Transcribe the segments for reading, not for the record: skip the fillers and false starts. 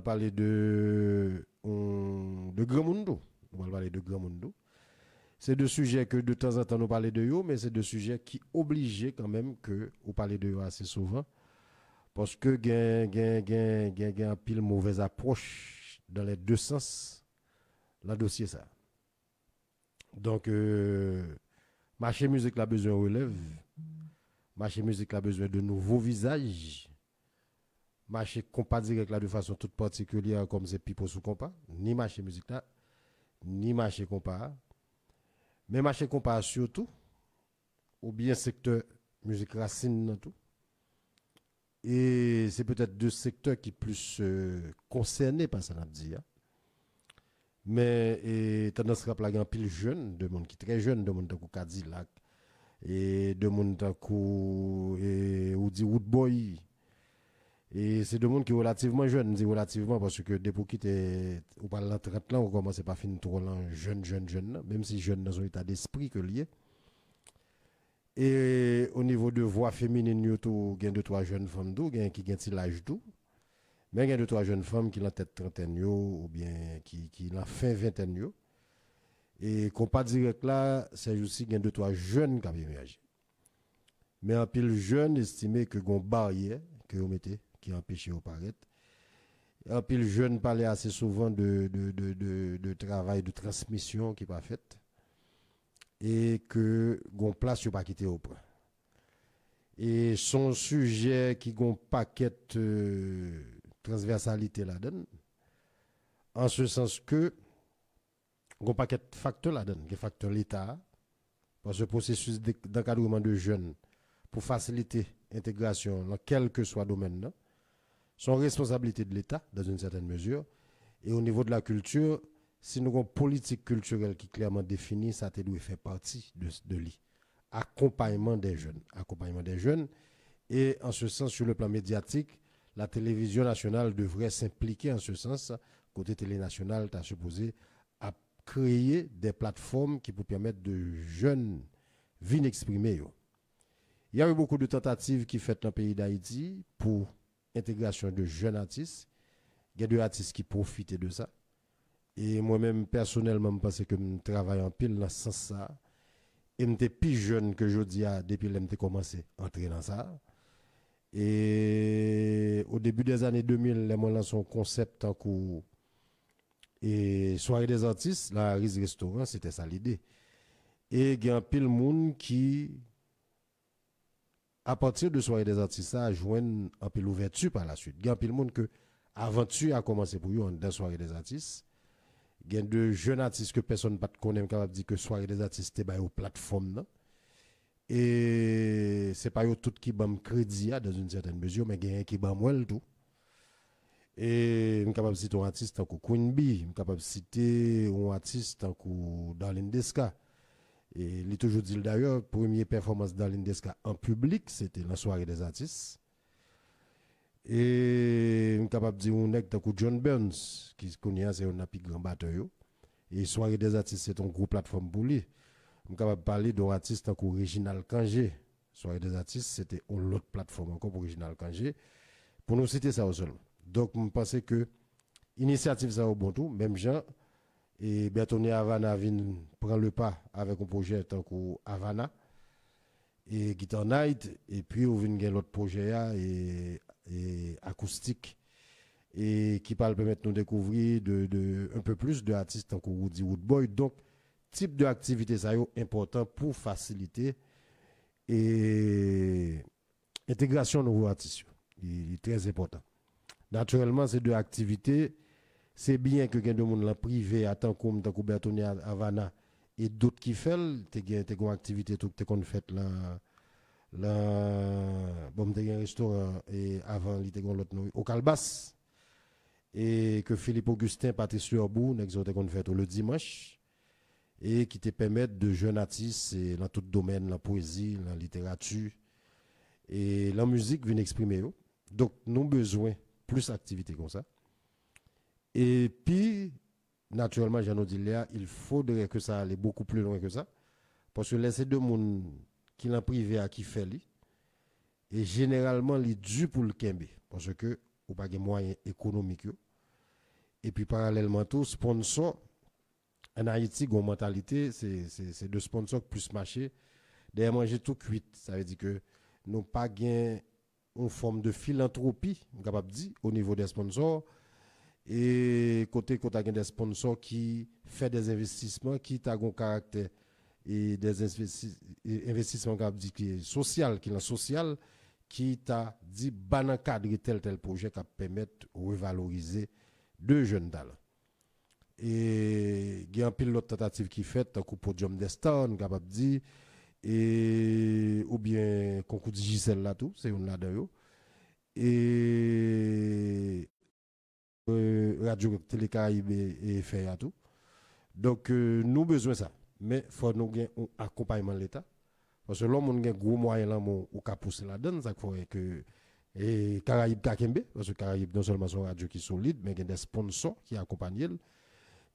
parler de Grand Mundo. On va parler de Grand Mundo. C'est deux sujets que de temps en temps nous parlons de eux, mais c'est deux sujets qui obligent quand même que vous parlez de eux assez souvent. Parce que gen un pile mauvaise approche dans les deux sens, le dossier ça. Donc, marché musique a besoin de relève. Marché musique a besoin de nouveaux visages. Marché compas direct là de façon toute particulière comme c'est Pipo sous compas. Ni marché musique là, ni marché compas. Mais marché compas surtout, ou bien secteur musique racine dans tout. Et c'est peut-être deux secteurs qui plus concernés par ça, on a dit. Hein. Mais tendance rap la grand pile jeune, de monde qui très jeune, de monde qui Cadillac, et de monde qui ou dit Woodboy. Et c'est de monde qui est relativement jeune, dit relativement parce que depuis qu'il était ou parle de 30 ans, on commence pas fin trop jeune, même si jeune dans son état d'esprit que lié. Et au niveau de voix féminine, il y a deux trois jeunes femmes qui ont l'âge tout. Mais il y a deux trois jeunes femmes qui ont tête trentaine ou bien qui ont fin vingtaine. Et compas direct là, c'est aussi il y a deux trois jeunes qui ont émergé. Mais en pile jeune estimé que gon barrière que vous mettez qui empêche de paraître. En pile jeune parlait assez souvent de travail de transmission qui pas fait et que gon place yo pas quitter au point. Et son sujet qui gon paquet transversalité là-dedans en ce sens que gon paquet facteur là-dedans, des facteurs l'état parce que le processus d'encadrement de jeunes pour faciliter l'intégration dans quel que soit domaine là, sont responsabilité de l'État dans une certaine mesure et au niveau de la culture si nous avons une politique culturelle qui est clairement définie, ça doit faire partie de lui. Accompagnement des jeunes. Et en ce sens, sur le plan médiatique, la télévision nationale devrait s'impliquer en ce sens. Côté télé nationale, tu as supposé à créer des plateformes qui peuvent permettre de jeunes venir exprimer. Il y a eu beaucoup de tentatives qui faites dans le pays d'Haïti pour l'intégration de jeunes artistes. Il y a des artistes qui profitent de ça. Et moi-même, personnellement, je pense que je travaille en pile dans ce sens-là. Et je suis plus jeune que je dis depuis que j'ai commencé à entrer dans ça. Et au début des années 2000, j'ai lancé un concept en cours. Et soirée des artistes, la Riz Restaurant, c'était ça l'idée. Et il y a un pile de monde qui, à partir de soirée des artistes, ça a joint un pile ouverture par la suite. Il y a un pile de monde que aventure a commencé pour eux dans soirée des artistes. Il y a de jeunes artistes que personne ne connaît, capable de dire que soirée des artistes est aux plateformes. Et ce n'est pas tout qui bam crédit dans une certaine mesure, mais il y a qui bam le tout. Et je suis capable de citer un artiste comme Queen Bee, je suis capable de citer un artiste comme Darlene Desca. Et il est toujours dit d'ailleurs, première performance de Darlene Desca en public, c'était la soirée des artistes. Et je suis capable de dire un mec comme John Burns, qui se connaît, c'est un plus grand batteur. Et soirée des artistes, c'est une grosse plateforme pour lui. Je suis capable de parler d'un artiste comme Reginald Kangé. Soirée des artistes, c'était une autre plateforme encore pour Reginald Kangé. Pour nous citer ça au seul. Donc, je pense que l'initiative, ça au bon tout. Même Jean et Bertone Havana viennent prendre le pas avec un projet tant que Havana et Guitar Night. Et puis, on vient l'autre projet et acoustique et qui parle permettre de nous découvrir un peu plus d'artistes tant que Woody Woodboy. Donc, type d'activité ça est important pour faciliter et intégration de nouveaux artistes. Il est très important. Naturellement, ces deux activités, c'est bien que quelqu'un de monde privé, tant comme Bertone Havana et d'autres qui font, tu as une activité tout que tu as fait là. Bon, tu as un restaurant et avant, il y a l'autre au Calbas. Et que Philippe Augustin, Patrice Urbou, nous avons fait le dimanche. Et qui te permettent de jeunes artistes dans tout domaine, la poésie, la littérature et la musique viennent exprimer. Donc, nous avons besoin de plus d'activités comme ça. Et puis, naturellement, j'en ai dit là, il faudrait que ça aille beaucoup plus loin que ça. Parce que laisser deux personnes qui l'ont privé à qui fait li, et généralement, il est dû pour le kembe. Parce que, ou pas de moyens économiques. Et puis parallèlement tout, sponsor, en Haïti, une mentalité, c'est de sponsor plus marché. D'ailleurs, manger tout cuit. Ça veut dire que nous pas gain une forme de philanthropie, capable de dire, au niveau des sponsors. Et côté des sponsors qui fait des investissements qui ont un caractère et des investissements qui est social, qui est social, qui t'a dit ban cadre tel projet qui permet de revaloriser de jeunes talents. Et il y a un pilote tentative qui fait un coup podium d'Eston, capable de dire, et ou bien concours de Giselle là tout, c'est une là-dedans. Et Radio Télé Caraïbe et fait à tout. Donc, nous besoin de ça. Mais il faut nous avoir un accompagnement de l'État. Parce que l'homme a un gros moyen là, ou qu'a poussé là-dedans, ça fait que et Caraïbe Kakembe, parce que Caraïbe non seulement son radio qui est solide, mais il y a des sponsors qui accompagnent.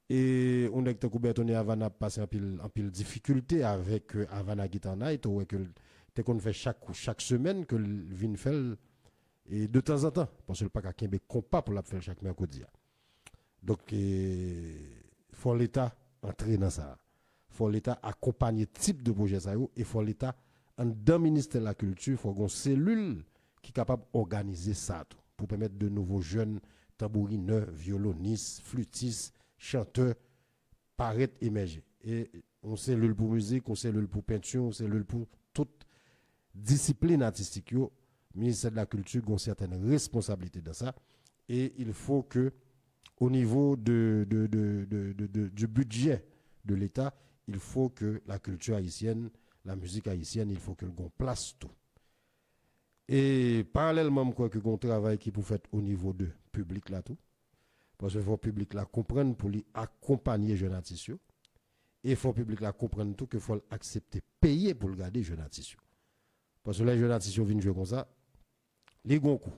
Et on a que Coubertoni Havana passé en pile difficulté avec Havana Guitana, et que tu qu'on fait chaque semaine que le vin fait et de temps en temps, parce que le pas Kakembe compas pour la faire chaque mercredi. Donc, il faut l'État entrer dans ça. Il faut l'État accompagner type de projet ça et il faut l'État en dans le ministère de la Culture, il faut une cellule qui est capable d'organiser ça tout, pour permettre de nouveaux jeunes tambourineurs, violonistes, flûtistes, chanteurs paraître émerger. Et on cellule pour musique, on cellule pour peinture, on cellule pour toute discipline artistique. Le ministère de la Culture a une certaine responsabilité dans ça. Et il faut que au niveau du budget de l'État, il faut que la culture haïtienne, la musique haïtienne, il faut qu'elle place tout. Et parallèlement, je crois que un travail qui peut faire au niveau de public là tout. Parce que le public là comprendre pour lui accompagner les jeunes artistes. Et il faut public là comprendre tout qu'il faut accepter payer pour le garder les jeunes artistes. Parce que les jeunes artistes viennent jouer comme ça, les gros coups.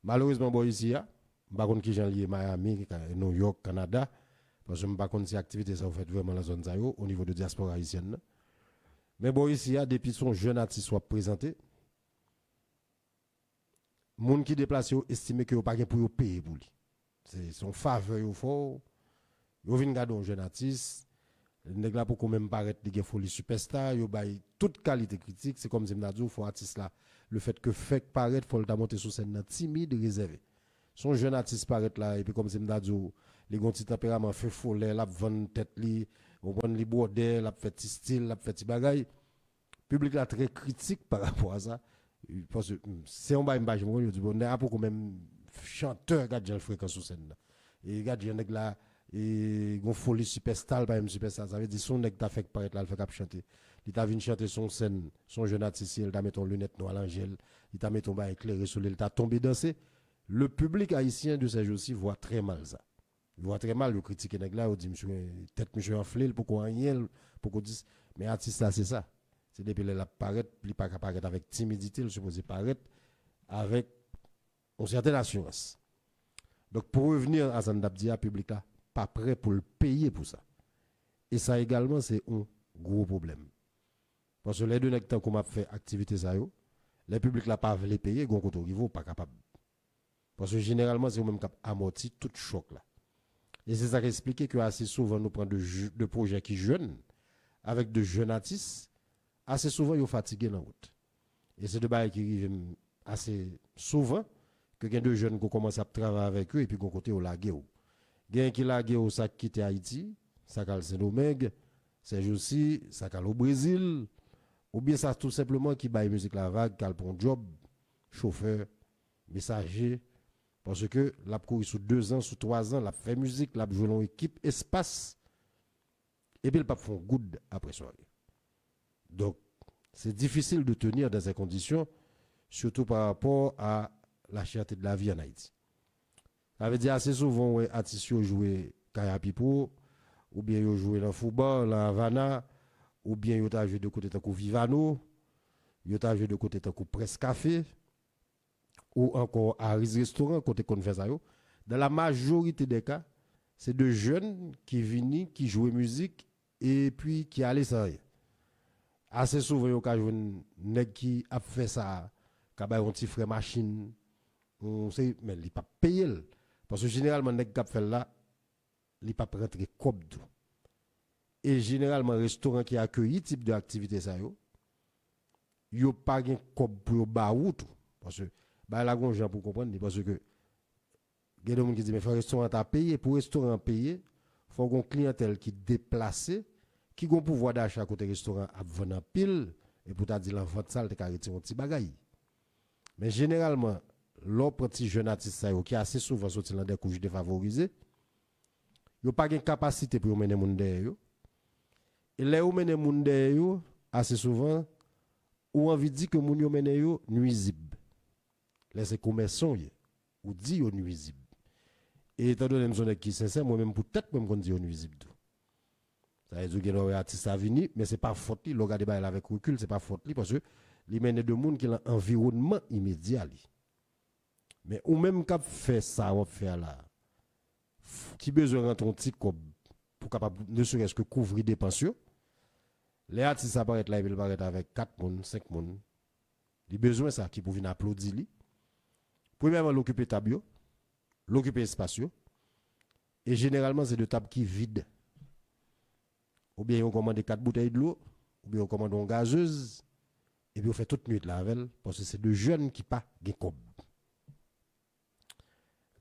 Malheureusement, bon ici, je ne sais pas qui j'en lié Miami, New York, Canada, parce que je ne sais pas si activité ça fait vraiment la zone au niveau de diaspora haïtienne. Mais bon ici, depuis son jeune artiste soit présenté, les gens qui déplacent estiment que vous pas pour payer pour lui. C'est son faveur il faut. Vous venez regarder un jeune artiste, nèg là pour quand même paraître des folie superstar, yo bay toute qualité critique, c'est comme Zemna dit, faut artiste là, le fait que fait paraître faut le monter sur scène timide, réservé. Son jeune artiste paraître là et puis comme Zemna dit, les gon petit tempérament fait follet, la vendre tête li, on prend li bordel, la fait style, la fait bagay. Public là très critique par rapport à ça. Parce que c'est un bail m'bage moi dit bon n'a pour quand même chanteur gars le fréquence sur scène. Et gars nèg là et gon folie superstar par superstar ça veut dire son nèg t'a fait paraître là le fait cap chanter. Il t'a vinn chanter son scène, son jeune artiste, il t'a mis ton lunette noire l'angèle, il t'a mis ton bail éclairé sur il t'a tombé danser. Le public haïtien de ces jours-ci voit très mal ça. Il voit très mal le critiquer nèg là, il dit monsieur tête monsieur enflé pourquoi rien pourquoi dit mais artiste là c'est ça. C'est depuis qu'il apparaît, il pas apparaître avec timidité, il supposé paraître avec une certaine assurance. Donc pour revenir à Zandabdia, public là, pas prêt pour le payer pour ça. Et ça également, c'est un gros problème. Parce que les deux nègres qui ont fait activité ça, les publics là pas veulent payer, gon côté niveau pas capable. Parce que généralement, c'est même cap amorti tout choc là. Et c'est ça qui explique que assez souvent nous prenons de projets qui jeunes, avec de jeunes artistes, assez souvent ils sont fatigués dans la route. Et c'est de bail qui arrivent assez souvent que il y a deux jeunes qui commencent à travailler avec eux et puis qu'on côté au lagué. Il y a qui lagué au sac quitter Haïti, ça cal Saint-Domingue, c'est aussi ça cal au Brésil ou bien ça tout simplement qui bail musique la vague cal pour un job chauffeur, messager parce que l'a couru sous 2 ans, sous 3 ans, l'a fait musique, l'a joué dans équipe espace et puis le pas font good après soirée. Donc c'est difficile de tenir dans ces conditions, surtout par rapport à la cherté de la vie en Haïti. Ça veut dire assez souvent, les artistes jouent Kaya Pipo, ou bien ils jouent dans le football, dans Havana, ou bien ils jouent de côté de Vivano, ils jouent de côté de Presse Café, ou encore à Riz Restaurant, côté qu'on fait ça. Dans la majorité des cas, c'est de jeunes qui viennent, qui jouent musique, et puis qui allaient sans rien. Assez souvent, il y a des gens qui a fait ça, qui a un petit frère machine, on sait, mais il n'a pas payé. Parce que généralement, les gens qui fait là, ils ne peuvent pas rentrer comme tout. Et généralement, restaurant qui accueille ce type d'activité, ça, ils n'ont pas de comme pour baou tout. Parce que, bah, là, gens pour comprendre, parce que, il y a des gens qui disent, mais il faut un restaurant à payer. Pour un restaurant payer, il faut une clientèle qui déplace, qui a un pouvoir d'achat côté restaurant à vendre en pile, et pour ta dire l'enfant de salle, tu as retiré un petit bagaille. Mais généralement, l'autre petit jeune artiste qui est assez souvent sorti dans des couches défavorisées, il n'a pas de capacité pour mener les gens derrière. Et là où mener les gens derrière, assez souvent, ou envie de dire que les gens mènent nuisible. Là, c'est commerçant, ou dit nuisible. Et étant donné que je suis sincère, moi-même, peut-être même qu'on dit nuisible. Ça veut dire que les artistes sont venus, mais ce n'est pas faute. Le gars débat avec recul, ce n'est pas faute. Parce que les mènent de monde qui ont un environnement immédiat. Mais ou même quand fait ça, on fait là, qui besoin de rentrer un petit pour capable ne serait-ce que couvrir des pensions. Les artistes apparaissent là, ils apparaissent avec 4 personnes, 5 personnes. Ils ont besoin de ça qui pour venir applaudir. Premièrement, l'occuper table, l'occuper espace. Et généralement, c'est de table qui vide. Ou bien on commande 4 bouteilles de l'eau, ou bien on commande une gazeuse, et puis on fait toute nuit la avec, parce que c'est de jeunes qui pas de cob.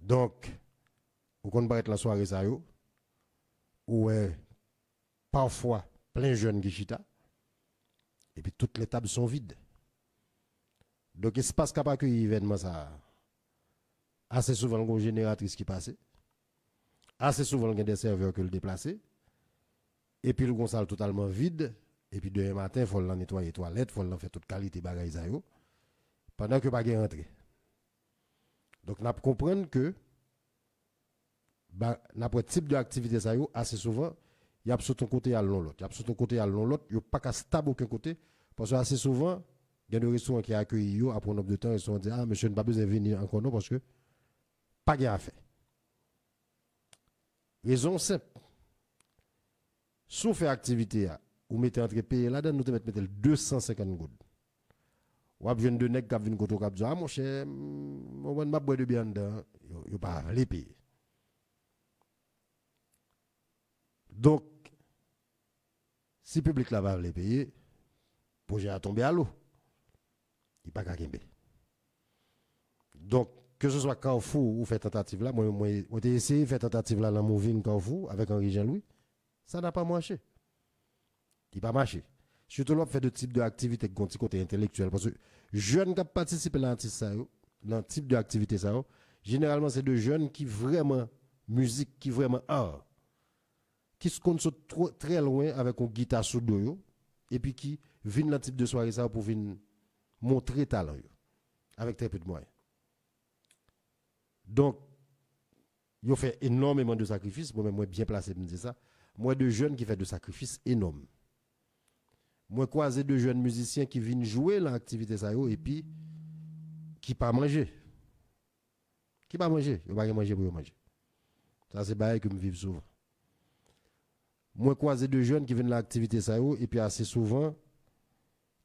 Donc, on compte être la soirée ça yo, où parfois plein de jeunes qui chita, et puis toutes les tables sont vides. Donc, espace capable accueillir événement ça. Assez souvent, il y a une génératrice qui passe. Assez souvent, il y a des serveurs qui le déplacent. Et puis, le salle totalement vide. Et puis, demain matin, il faut nettoyer les toilettes, il faut faire toute qualité de bagages pendant que pas rentrer. Donc, nous comprenons que n'importe type d'activité, assez souvent, il y a sur ton côté à l'autre. Il y a sur ton côté à l'autre. Il n'y a pas qu'à stable aucun côté. Parce que assez souvent, il y a des restaurants qui accueillent après un nombre de temps. Ils se disent, ah, monsieur, n'a pas besoin de venir encore non parce que pas de faire. Raison simple. Si on fait activité, ou mettez entre pays là-dedans, nous mettons 250 gouttes. Ou bien de nèg qui viennent côté qui disent, ah, mon cher, on va boire de bien dedans. Il pas les payer. Donc, si le public là va les payer, le projet a tombé à l'eau. Il n'y a pas qu'à kembe. Donc, que ce soit Carrefour ou fait tentative là, moi j'ai essayé de faire tentative là dans mon ville Carrefour avec Henri Jean-Louis, ça n'a pas marché. Il n'a pas marché. Surtout là, fait de type d'activité qui ont côté intellectuel. Parce que jeunes qui participent dans ce type d'activité, généralement, c'est de jeunes qui vraiment musique, qui vraiment art, qui se comptent très loin avec une guitare sous dos, et puis qui viennent dans ce type de soirée ça pour venir montrer talent, avec très peu de moyens. Donc, ils ont fait énormément de sacrifices. Moi-même, moi, bien placé pour me dire ça. Moi, de jeunes qui font de sacrifices énormes. Moi, croisé de jeunes musiciens qui viennent jouer l'activité ça et puis qui pas manger. Qui pas manger, ils pas manger pour manger. Ça c'est bail que me vivre souvent. Moi, croisé de jeunes qui viennent l'activité ça et puis assez souvent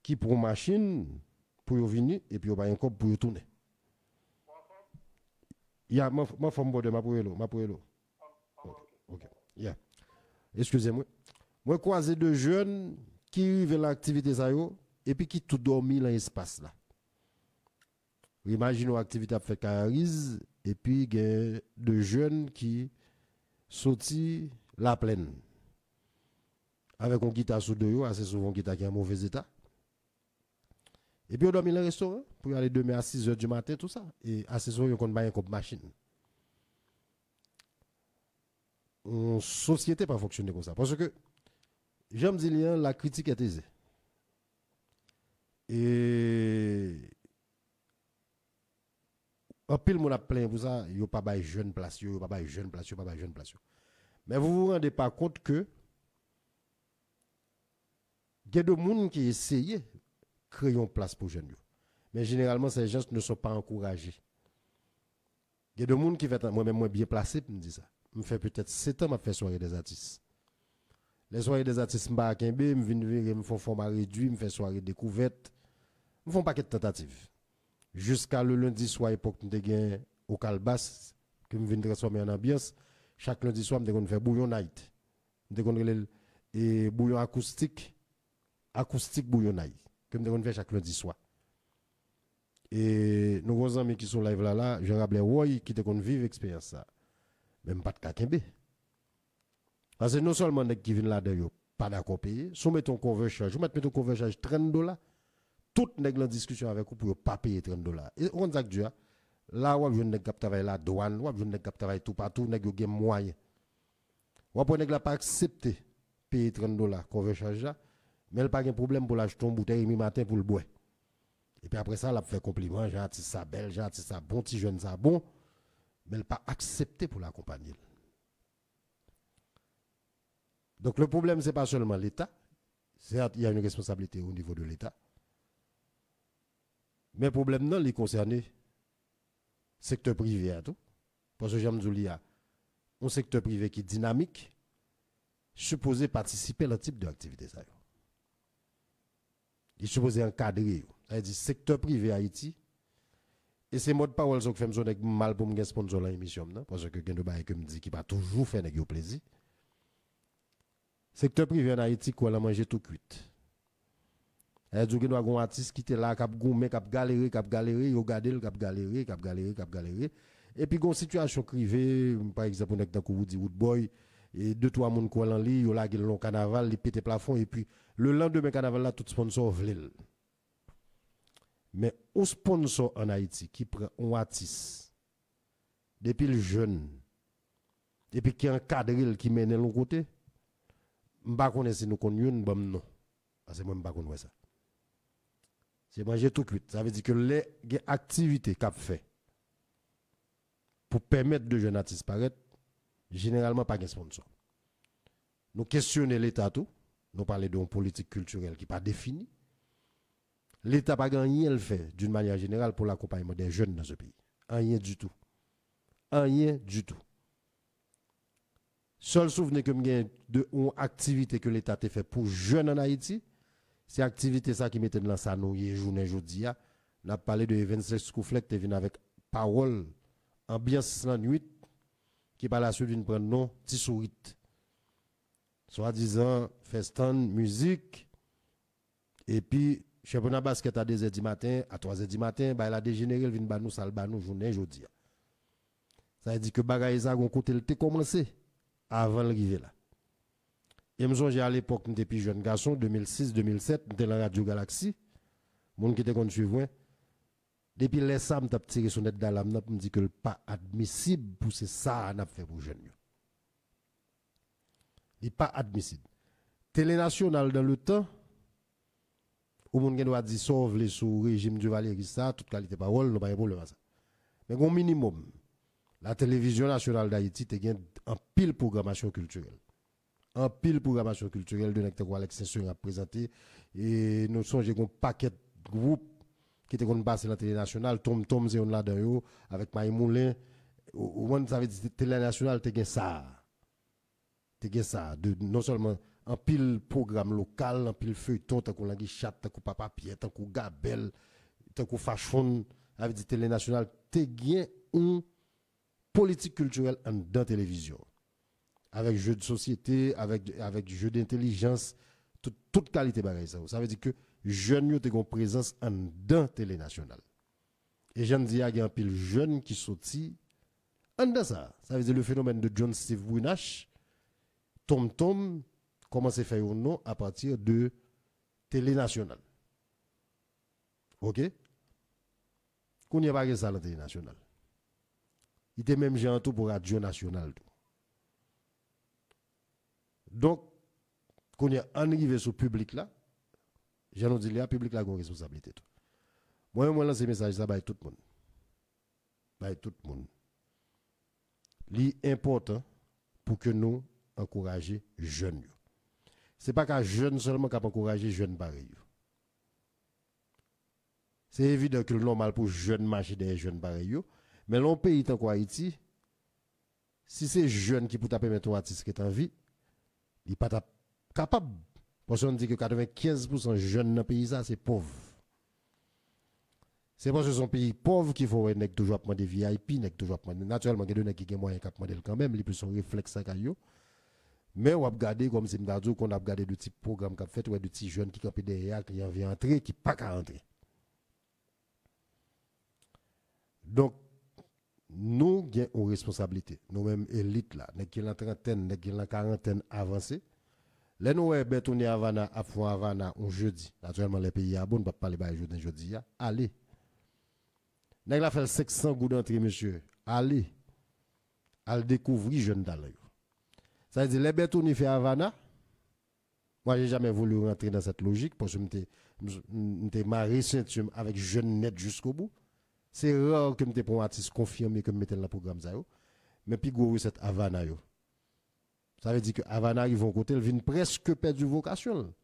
qui prend machine pour venir et puis ils pas un corps pour tourner. Il y a ma femme de ma poêle. OK. Yeah. Excusez-moi. Moi croisé de jeunes qui vivent l'activité ça et puis qui tout dormi dans l'espace là. Imaginons l'activité à faire carise et puis il y a de jeunes qui sortent la plaine avec une guitare sous deux, assez souvent une guitare qui est en mauvais état. Et puis on dormi dans le restaurant pour aller demain à 6 h du matin, tout ça. Et assez souvent on a une machine. Une société pas fonctionner comme ça. Parce que j'aime dire la critique est aisée. Et en pile, mon a plein pour ça, il n'y a pas de jeune place, il n'y a pas de jeune place, il n'y a pas de jeune place. Mais vous ne vous rendez pas compte que il y a des gens qui essayent de créer une place pour jeunes. Mais généralement, ces gens ne sont pas encouragés. Il y a des gens qui font, moi-même, bien placé pour me dire ça. Je fais peut-être 7 ans, je fais soirée des artistes. Les soirées des artistes, je me font format réduit, je fais soirée découverte, je fais un paquet de tentatives. Jusqu'à le lundi soir, époque, nous avons au Calbas, que me viens transformer en ambiance. Chaque lundi soir, je vais faire bouillon night. Je vais et bouillon acoustique bouillon night. Que je vais faire chaque lundi soir. Et nos grands amis qui sont live là, je rappelle Roy qui te qu'on vive expérience ça. Même pas de kakembe. Parce que non seulement les qui viennent là-dedans, pas d'accord payer, soumet ton cover charge, vous mettez ton cover charge $30, tout nèg en discussion avec vous pour pas payer $30. Et on dit que là, on vient de travailler la douane, on vient de travailler tout partout, nèg yo moyen. On pas nèg la pas accepter payer $30 cover charge là, mais elle pas de problème pour l'acheter une bouteille mi matin pour le boire. Et puis après ça, elle a fait compliment, j'ai artiste ça belle, j'ai artiste ça bon, petit jeune ça bon, mais elle pas accepté pour l'accompagner. Donc le problème, ce n'est pas seulement l'État. Certes, il y a une responsabilité au niveau de l'État. Mais le problème, non, il concerne le secteur privé à tout. Parce que j'aime dire, il y a un secteur privé qui est dynamique, supposé participer à ce type d'activité. Il est supposé encadrer. C'est-à-dire, secteur privé Haïti. Et c'est mot de parole qui fait mal pour me sponsor dans l'émission. Parce que quelqu'un de me dit qu'il va toujours faire plaisir. Secteur privé en Haïti, quoi, la manger tout cuit. Et du coup, nous avons un artiste qui était là, qui a goumé, qui a galéré, il a gardé, qui a galéré. Et puis, il y a une situation privée, par exemple, on a dans Woody Woodboy, et deux, trois personnes qui ont en lit, ils ont le carnaval, ils pètent plafond, et puis, le lendemain carnaval, là, tout sponsor veut. Mais un sponsor en Haïti qui prend un artiste, depuis le jeune, et puis qui encadre, qui mène de l'autre côté, je ne sais pas si nous connaissons non. Parce que moi, je ne sais pas ça. C'est manger tout cuit. Ça veut dire que les activités qu'on fait pour permettre de jeunes artistes paraître, généralement pas de sponsor. Nous questionnons l'État tout. Nous parlons d'une politique culturelle qui n'est pas définie. L'État n'a pas gagné le fait d'une manière générale pour l'accompagnement des jeunes dans ce pays. Rien du tout. Rien du tout. Seul souvenir que j'ai de une activité que l'État a fait pour jeunes en Haïti, c'est l'activité ça qui mettait dans sa nouille journée jeudi. On a parlé de Evansel Scouflet qui vient avec parole, ambiance la nuit, qui par la suite vient prendre nom Tissourit. Soi-disant, festin, musique, et puis, championnat basket à 2h du matin, à 3h du matin, bah, il a dégénéré, il vient nous salle nous journée jeudi. Ça veut dire que bagaille ça, on côté le commencé avant l'arrivée là. Et me songe à l'époque, depuis jeune garçon, 2006-2007, j'étais dans la Radio Galaxy, mon qui était qu'on suivait. Depuis les sam, t'as tiré son net d'alarme, me dit que pas admissible pour c'est ça n'a fait pour jeunes. Il n'est pas admissible. Télé nationale dans le temps, où mon doit dire sauve les sous régime du Valéry ça, toute qualité parole, nous pas de problème à ça. Mais au minimum, la télévision nationale d'Haïti a en pile programmation culturelle. En pile programmation culturelle de Nectar Alex Session a présenté. Et nous sommes un paquet de groupes qui étaient passés dans la télé nationale. Tom c'est là-dedans avec Maï Moulin. Au moins, ça veut dire que la télé nationale, tu as ça. Tu as ça. Non seulement en pile programme local, en pile feuilleton, tant qu'on la chat, tant qu'on Papa Pierre, tant qu'on Gabel, tant qu'on Fachon, avec la télé nationale, tu as une politique culturelle en dans la télévision. Avec jeux de société, avec jeux d'intelligence, toute qualité bagaille ça. Ça veut dire que jeunes ont une présence en dans télé nationale. Et j'en dis il y a un pile jeune qui sorti en dans ça. Ça veut dire le phénomène de John Steve Winash, Tom commence à faire un nom à partir de télé nationale. OK? Qu'on n'y a pas ça dans télé nationale. Il était même géant tout pour radio nationale. Donc, quand on est arrivé sur le public là, j'en dis le public là a une responsabilité. Moi, je lance ce message ça by tout le monde. By tout le monde. C'est important pour que nous encouragions les jeunes. Ce n'est pas qu'un jeune seulement qui a encouragé les jeunes pareils. C'est évident que le normal pour les jeunes marcher des jeunes pareils. Mais dans le pays tant qu'Haïti, si c'est jeune qui peut permettre un artiste qui est en vie, il n'est pas capable. Parce qu'on dit que 95% de jeunes dans le pays, c'est pauvre. C'est parce que son pays pauvre qu'il faut nek toujours demander VIP, nek toujours demander naturellement il y a des nèg qui ont moyen cap demander quand même, il peut son réflexe ça caillou. Mais on a regardé comme c'est m'dadou qu'on a regardé de petits programmes qu'a fait ouais de petits jeunes qui campent derrière qui en vient entrer qui pas qu'à entrer. Donc nous avons une responsabilité, nous-mêmes élites là, nous qui la trentaine, nous qui la quarantaine avancée. Là nous on est Havana à fond Havana on jeudi. Naturellement les pays à bon pas parler ba jeudi allez. Nèg la fait 500 goûts d'entrée monsieur. Allez. Al découvrir jeune d'aller. Ça veut dire les bêtes on fait Havana. Moi j'ai jamais voulu rentrer dans cette logique parce que m'étais marié avec jeune net jusqu'au bout. C'est rare que m'étais pour un artiste confirmé que m'étais dans le programme ça yo. Mais puis gros cette Havana yo. Ça veut dire que Havana ils vont côté ils viennent presque perdre vocation.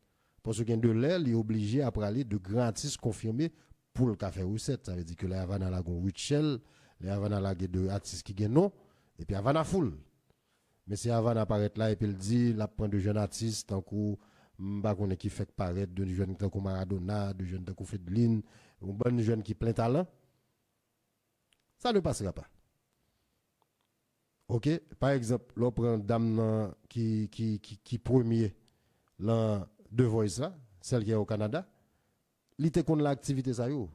Parce que de l'air il est obligé après aller de grands artistes confirmés pour le café recette. Ça veut dire que les Havana la gon Richel, les Havana la de artistes qui gagnent non et puis Havana full. Mais si Havana apparaît là et puis il dit la prend de jeunes artistes tant que m'pa connait qui fait paraître de jeunes tant que Maradona, de jeunes tant que Fedlin, un bon jeune qui plein talent. Ça ne passera pas. OK, par exemple, l'on prend dame qui premier dans The Voice là, celle qui est au Canada, il était contre l'activité ça yo.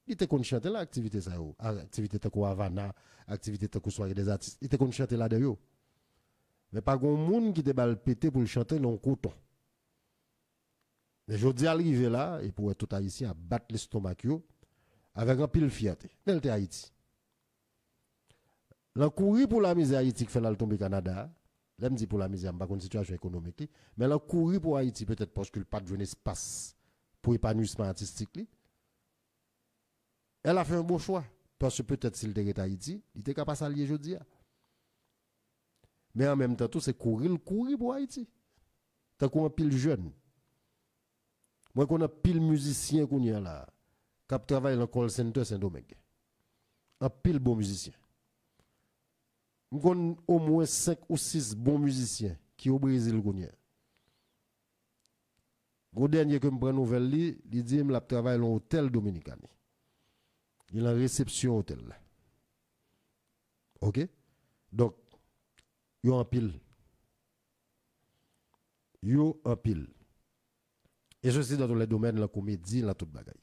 Il était contre chanter l'activité ça yo, activité tant que Havana, activité tant que soirée des artistes, il était contre chanter là dedans. Mais pas grand monde qui te bal pété pour le chanter dans coton. Mais je dis arrivé là et pour tout haïtien à battre l'estomac yo avec un pile fierté. Tel était Haïti. L'encourir pour la misère Haïti qui fait là le tomber Canada, l'aime dit pour la misère, pas une situation économique, mais l'encourir pour Haïti peut-être parce qu'il pas de espace pour épanouissement artistique. Elle a fait un bon choix parce que peut-être s'il était Haïti, il était capable de s'allier aujourd'hui. Mais en même temps tout c'est courir pour Haïti. Tant qu'on a pile jeune. Moi qu'on a pile musicien qu'on y a là, qui travaille dans le call center Saint-Domingue. Un pile bon musicien. Nous avons au moins 5 ou 6 bons musiciens qui au Brésil. Le dernier que je prends nouvelle, il dit que je travaille dans l'hôtel dominicain. Il a une réception hôtel. OK? Donc, il y a un pile. Il y a un pile. Et ceci dans tous les domaines, la comédie, la toute bagaille.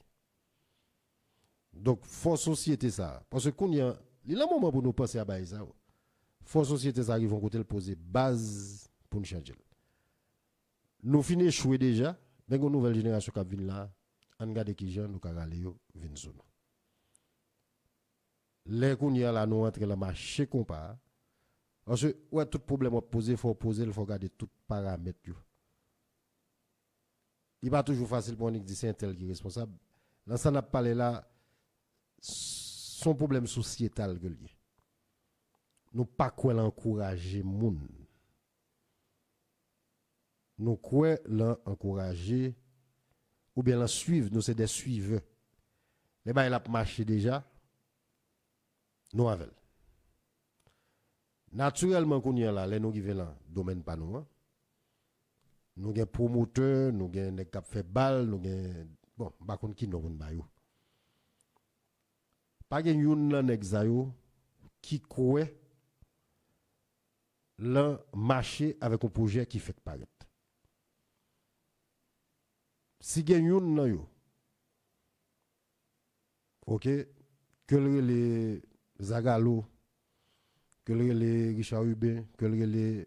Donc, faut société ça. Parce que il y a un moment pour nous penser à ça. Faut société ça qui vont côté poser base pour nous changer. Nous finissons échouer déjà, mais une nouvelle génération qui vient là, on regarde qui gens nous caralé yo vinn sur nous. Les qu'on y a là nous entre la marché compas. Parce que ouais tout problème à poser, il faut regarder tout paramètres yo. Il pas toujours facile pour on dire c'est un tel qui est responsable. Là ça n'a pas parlé là son problème sociétal que lié. Nous pas quoi l'encourager moun. Nous quoi l'encourager ou bien la suivre, nous c'est des suiveurs. Les ba il a marché déjà. Nous avec. Naturellement qu'on y a là, les nous qui viennent là, domaine pas nous. Hein? Nous avons promoteur, nous avons des cap fait balle, nous avons bon, par contre qui nous ba yo. Pas gen yon nan exayo qui croit le marché avec un projet qui fait paraître. Si gen yon nan yo, OK, que les Zagalo, que les Richard Hubin, que les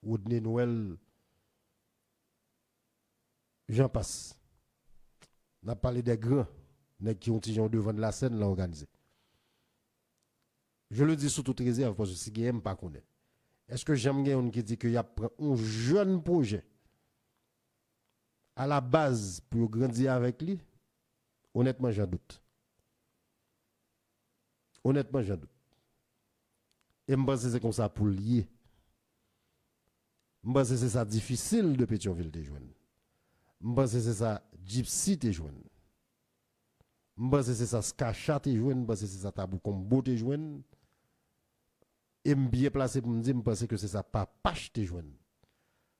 Rodney Noël, j'en passe. On a parlé des grands qui ont tigé devant la scène, là organisé. Je le dis sous toute réserve parce que si Guillaume pas connaît. Est-ce que j'aime quelqu'un qui dit qu'il y a un jeune projet à la base pour grandir avec lui? Honnêtement, j'en doute. Honnêtement, j'en doute. Et je pense que c'est comme ça pour lier. Je pense que c'est ça difficile de Pétionville de joindre. Je pense que c'est ça Gypsy de joindre. Je pense que c'est ça Skacha de joindre. Je pense que c'est ça Tabou Combo de joindre. Et je bien placé pour me dire, je pense que c'est ça Papache de joindre.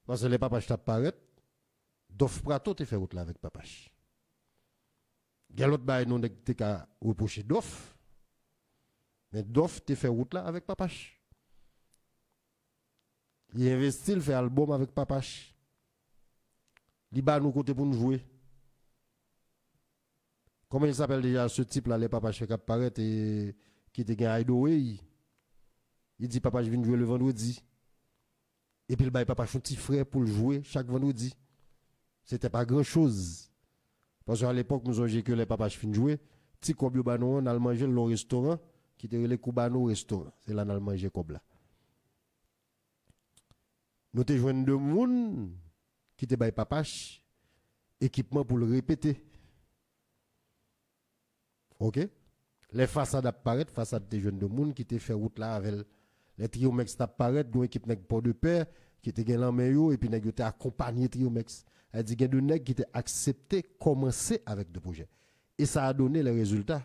Parce que les Papaches t'apparaissent, Dof Prato te fait route là avec Papache. Il y a l'autre bail nous te ka reprocher Dof. Mais Dof te fait route là avec Papache. Il investit, il fait album avec Papache. Il bat nous côté pour nous jouer. Comment il s'appelle déjà ce type là, les Papache qui apparaît et qui te gagne Hideaway. Il dit Papache vient jouer le vendredi. Et puis le bail Papache un petit frère pour le jouer chaque vendredi. C'était pas grand chose. Parce qu'à l'époque, nous avons que les Papache fin jouer. Petit Kobio Bano, on a mangé le restaurant qui était le Kubano restaurant. C'est là qu'on a mangé comme là. Nous avons joué deux personnes qui étaient bail Papache. Équipement pour le répéter. Ok? Les façades apparaissent, façades des jeunes de monde qui étaient fait route là avec les Triomex apparaissent, une équipe nèg port de paix qui était gagnant maillot et puis nèg était accompagné Triomex. Elle dit qu'il y a deux nèg qui étaient acceptés commencer avec deux projets. Et ça a donné les résultats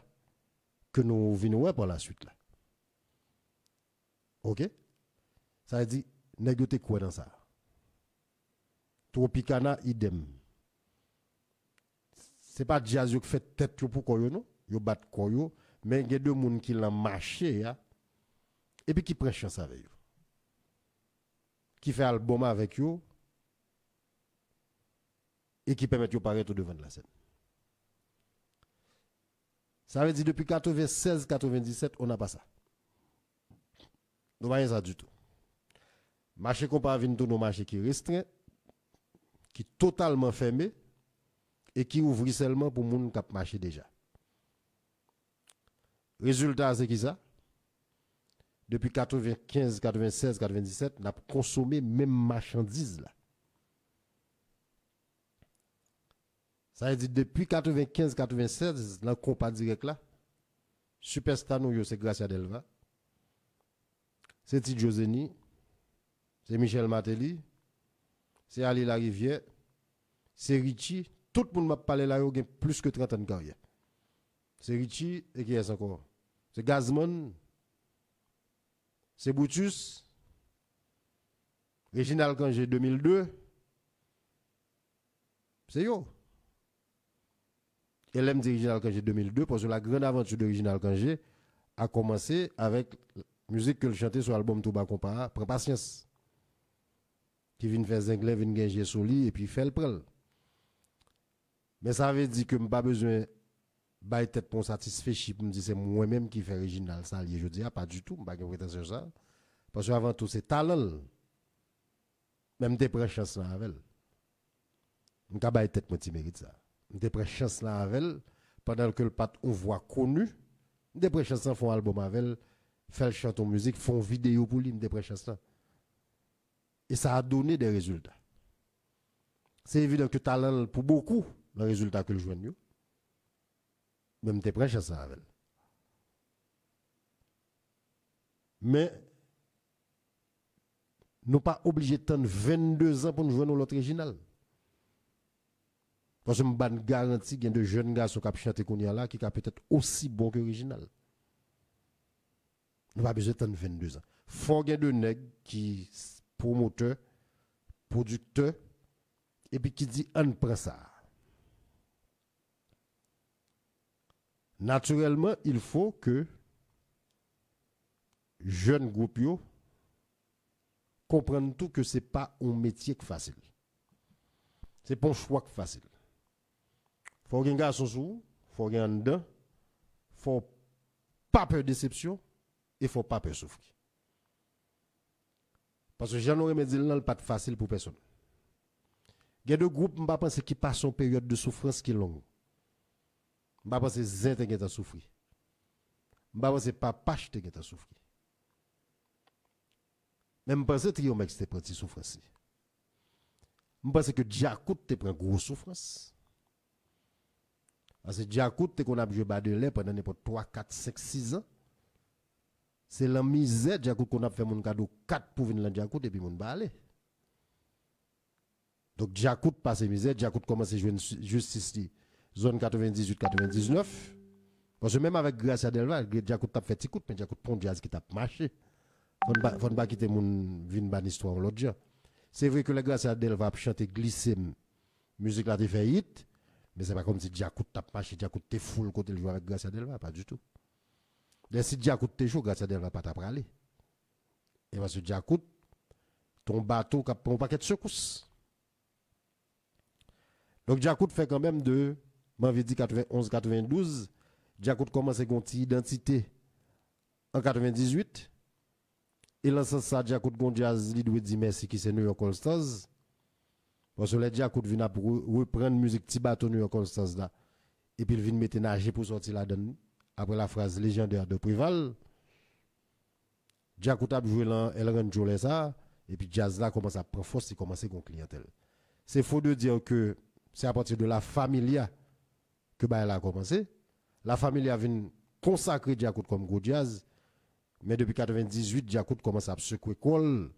que nous venons par la suite là. OK? Ça veut dire nèg était quoi dans ça? Tropicana idem. C'est pas jazz qui fait tête pour quoi non? Yo bat koyo, mais il y a deux moun qui l'ont marché ya, et puis qui prend chance avec eux. Qui fait album avec eux et qui permet de paraître devant la scène. Ça veut dire depuis 96-97, on n'a pas ça. Nous n'avons pas ça du tout. Marché comparé avec nos marché qui est restreint, qui est totalement fermé et qui ouvre seulement pour les gens qui ont marché déjà. Résultat, c'est qui ça? Depuis 95, 96, 97, on a consommé même marchandises là. Ça veut dire depuis 95, 96, dans le compas direct là, superstar nous, c'est Gracia Delva, c'est Titi Joseni, c'est Michel Martelly, c'est Ali Larivière, c'est Richie. Tout le monde m'a parlé là, il y a plus que 30 ans de carrière. C'est Richie et qui est encore? C'est Gazman, c'est Boutus, Réginald Kangé 2002, c'est yo. Et l'aime de Réginald Kangé 2002 parce que la grande aventure de Réginald Kangé a commencé avec la musique que le chantait sur l'album Touba Compara, Prends patience. Qui vient faire Zengler, vient gagner Soli et puis fait le prel. Mais ça veut dire que je n'ai pas besoin de tête pour satisfaire pour me dire c'est moi-même qui fais original ça je dis pas du tout, je n'ai pas prétention ça parce que avant tout c'est talent. Même des prends chance là avec. Je n'ai pas tête moi qui mérite ça. Des prends chance là avec pendant que le pat on voit connu, des prends chance font album avec, fait chanter musique, font vidéo pour lui, des prends chance là. Et ça a donné des résultats. C'est évident que talent pour beaucoup le résultat que le joue mieux. Même t'es prêche à ça avec. Mais nous pas obligés de 22 ans pour nous jouer dans l'autre original. Parce que je me garantis qu'il y a de jeunes gars qui ont chanté là qui sont peut-être aussi bons que l'original. Nous pas besoin de 22 ans. Il faut qu'il y ait de nègres qui promoteur, producteur, et puis qui dit on prend ça. Naturellement, il faut que jeunes groupes comprennent tout que ce n'est pas un métier facile. Ce n'est pas un choix facile. Il faut qu'il y ait un garçon sous, il faut qu'il y ait un dedans, il ne faut pas peur de déception et il ne faut pas peur de souffrir. Parce que j'en aurais dit là, pas facile pour personne. Il y a deux groupes, je ne pense pas qui passent une période de souffrance qui est longue. Je ne pense pas que Zin te souffrir. Je ne pense pas que Papache te souffrir. Mais je pense que Triomex te prend une souffrance. Je pense que Djakout te prend une grosse souffrance. Parce que Djakout te qu'on a joué Badelais pendant 3, 4, 5, 6 ans. C'est la misère Djakout qu'on a fait mon cadeau 4 pour venir dans Djakout et puis mon balai. Donc Djakout passe misère, Djakout commence à jouer juste ici, zone 98-99. Parce que même avec Gracia Delva, Djakout a fait petit coup, mais Djakout prend jazz qui t'a marché. Faut ne pas quitter mon vin ban histoire l'autre jour. C'est vrai que la Gracia Delva a chanté glisser musique là fait hit, Mais c'est pas comme si Djakout tape marché, Djakout t'es full côté le joueur avec Gracia Delva, pas du tout. Mais si Djakout t'es chaud, Gracia Delva pas t'apprendre aller. Et parce que Djakout, ton bateau qui prend un paquet de secousses. Donc Djakout fait quand même de, m'avait dit 91-92, Djakout commence à une identité en 98. Et là, ça, Djakout gon jazz, il doit dire merci qui c'est New York All Stars. Parce que les Djakout vient pour reprendre musique petit bateau New York All Stars là. Et puis il vient mettre nager pour sortir la donne. Après la phrase légendaire de Prival. Djakout a joué là, elle rend jouer ça. Et puis jazz là commence à prendre force, il commence à une clientèle. C'est faux de dire que c'est à partir de la Familia que bah, elle a commencé. La Familia vient consacrer Djakout comme gros jazz. Mais depuis 98, Djakout commence à secouer col.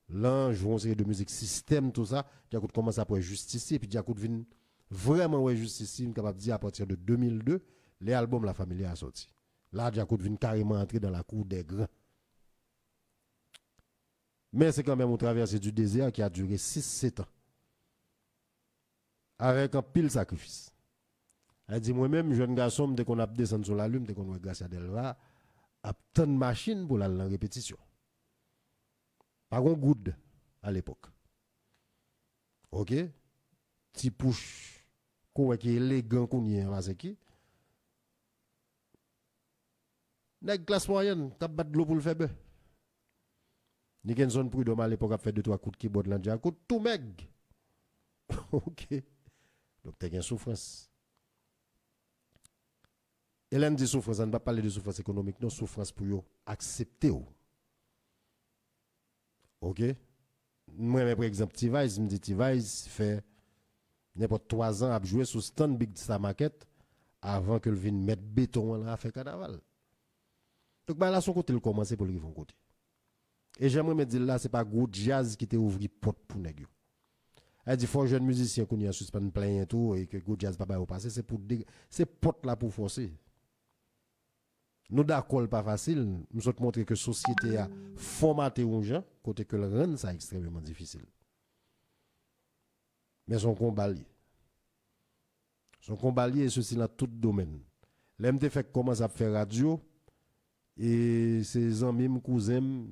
Là, joue une série de musique système, tout ça. Djakout commence à prendre justice. Et puis Djakout vient vraiment ouais justice. Capable de dire à partir de 2002, les albums La Familia a sorti. Là, Djakout vient carrément entrer dans la cour des grands. Mais c'est quand même une traversée du désert qui a duré 6-7 ans. Avec un pile sacrifice. Elle dit moi-même, jeune garçon, dès qu'on a descendu sur la lune, dès qu'on a Gracia Delva, a tant de machines pour la répétition. Pas un good à l'époque. OK? Petit push, qui est élégant qu'on y est, c'est qui? Nèg classe moyenne, t'as battu de l'eau pour le faire. Nickenson Prudhomme à l'époque a fait 2-3 coups de keyboard là, déjà, coup tout meg. OK. Donc t'as une souffrance. Hélène dit souffrance, on ne va pas parler de souffrance économique, non, souffrance pour accepter. OK? Moi, par exemple, T-Vice, me dit T-Vice fait n'importe 3 ans à jouer sous stand big de sa maquette avant que le vienne mettre béton là à faire carnaval. Donc bah là son côté il commence pour le côté. Et j'aimerais me dire là c'est pas gros jazz qui t'a ouvert porte pour nèg yo. Elle dit faut jeune musicien qu'on y a suspend plein et tout et que gros jazz pas au passé c'est pour c'est porte là pour forcer. Nous d'accord pas facile, nous sommes montrer que société a formaté un gens côté que le rendre ça extrêmement difficile. Mais son combat lié. Son combat lié ceci dans tout domaine. L'MT fait commence à faire radio et ses amis, cousins,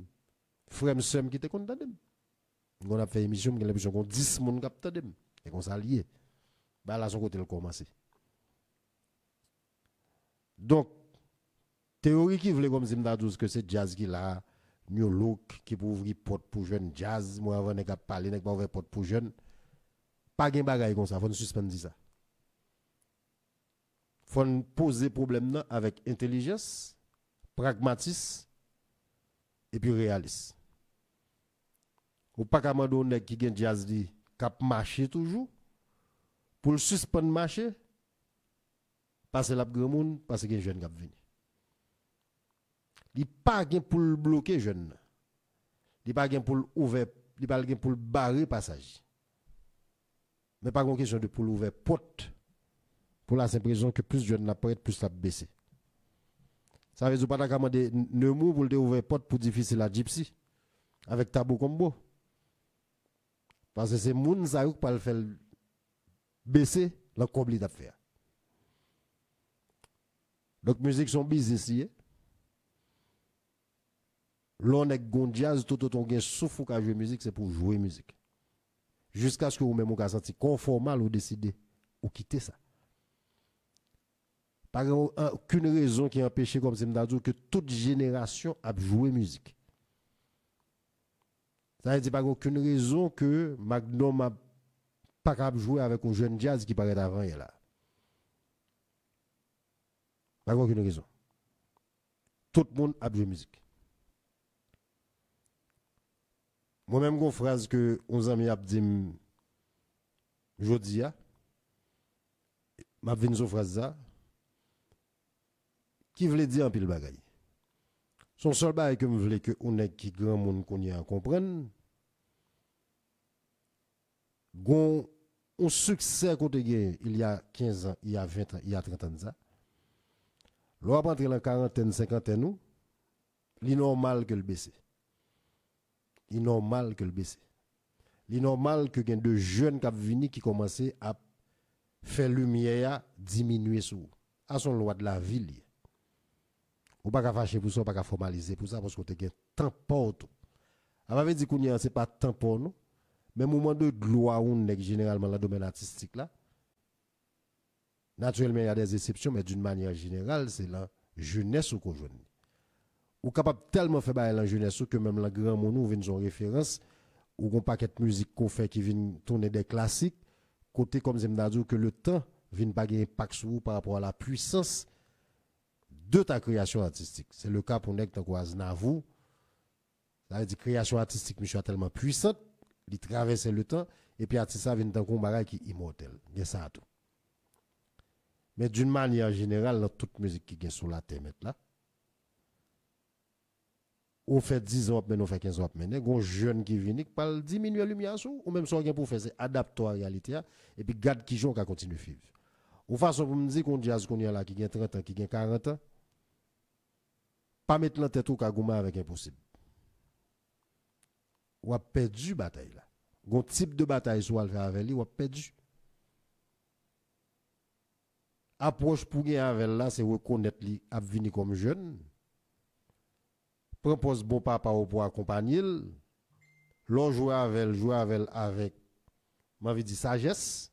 frères, sœurs qui étaient contents. On a fait émission, on a l'impression qu'on 10 personnes qui ont été et qu'on s'allie. Bah là, son côté, il commence. Donc, théorie qui voulait comme si que c'est jazz qui là, new look, qui peut ouvrir porte pour jeunes jazz, moi avant, n'est pas parler, n'est pas ouvrir porte pour jeunes. Pas de bagaille comme ça, il faut nous suspendre ça. Il faut poser problème avec intelligence, pragmatisme et puis réalisme. Ou pas qu'à demander qui gagne jazz dit cap marcher toujours pour le suspendre marcher passer la grand monde parce que jeune cap venir. Il pas gain pour le bloquer jeune. Il pas gain pour ouvrir, il pas gain pour le barrer passage. Mais pas une question de pour l'ouvrir porte pour la simple raison que plus jeune n'a pas être plus la baisser. Ça veut dire pas demander ne mot pour le ouvrir porte pour difficile la gypsy avec tabou combo. Parce que c'est moun ça qui le faire baisser le comble d'affaires. Donc musique son business ici. L'on est gon jazz tout autant gain souffle qu'à jouer musique c'est pour jouer musique. Jusqu'à ce que vous même vous senti conformal ou décider ou quitter ça. Pas aucune raison qui empêche comme c'est m'dadou que toute génération a joué musique. Ça veut dire pas aucune raison que Magnum n'a pas capable jouer avec un jeune jazz qui paraît avant et là. Pas aucune raison. Tout le monde a joué musique. Moi-même, une phrase que 11 amis a dit jodi a, m'a vinn une phrase ça qui voulait dire un pile bagaille. Son seul bagaille que me voulait que on est qui grand monde qu'on y a comprendre. Gon un succès qu'on il y a 15 ans, il y a 20 ans, il y a 30 ans de ça. L'on va entrer dans la quarantaine, cinquantaine nous, il est normal que le baisse. Il est normal que le baisse. Il est normal que y ait de jeunes qui viennent qui commencent à fait lumière diminuer sous à son loi de la ville. Ou pas fâcher pour ça, pas formaliser pour ça parce que tu as temps pour tout. On avait dit qu'on c'est pas temps pour nous, mais moment de gloire on est généralement dans le domaine artistique là. Naturellement, il y a des exceptions, mais d'une manière générale, c'est la jeunesse ou qu'on joue. Ou capable tellement faire la jeunesse que même la grand monde vient son référence ou qu'on paquet de musique qu'on fait qui vient tourner des classiques côté comme j'aime dire que le temps vient pas gagner impact sur vous par rapport à la puissance de ta création artistique. C'est le cas pour Nek Tanko Aznavour. Ça veut dire création artistique monsieur tellement puissante, il traverse le temps et puis artiste ça vient dans un bagage qui est immortel. C'est ça tout. Mais d'une manière générale dans toute musique qui est sur la terre là on fait 10 ans, mais on fait 15 ans, mais on jeune qui vient, qui parle diminuer la lumière, ou même ce qu'on pour faire, c'est adapter à la réalité, et puis garde qui joue, qui continue à vivre. Ou façon pour me dire qu'on jazz qu'on y a là, qui a 30 ans, qui a 40 ans, pas mettre la tête au kagouma avec impossible. Ou a perdu la bataille là. Un type de bataille soit le faire avec lui, ou a perdu. Approche pour gagner avec là, c'est reconnaître lui, à venir comme jeune. Propose bon papa pour accompagner. L'on joue avec, m'avait dit sagesse.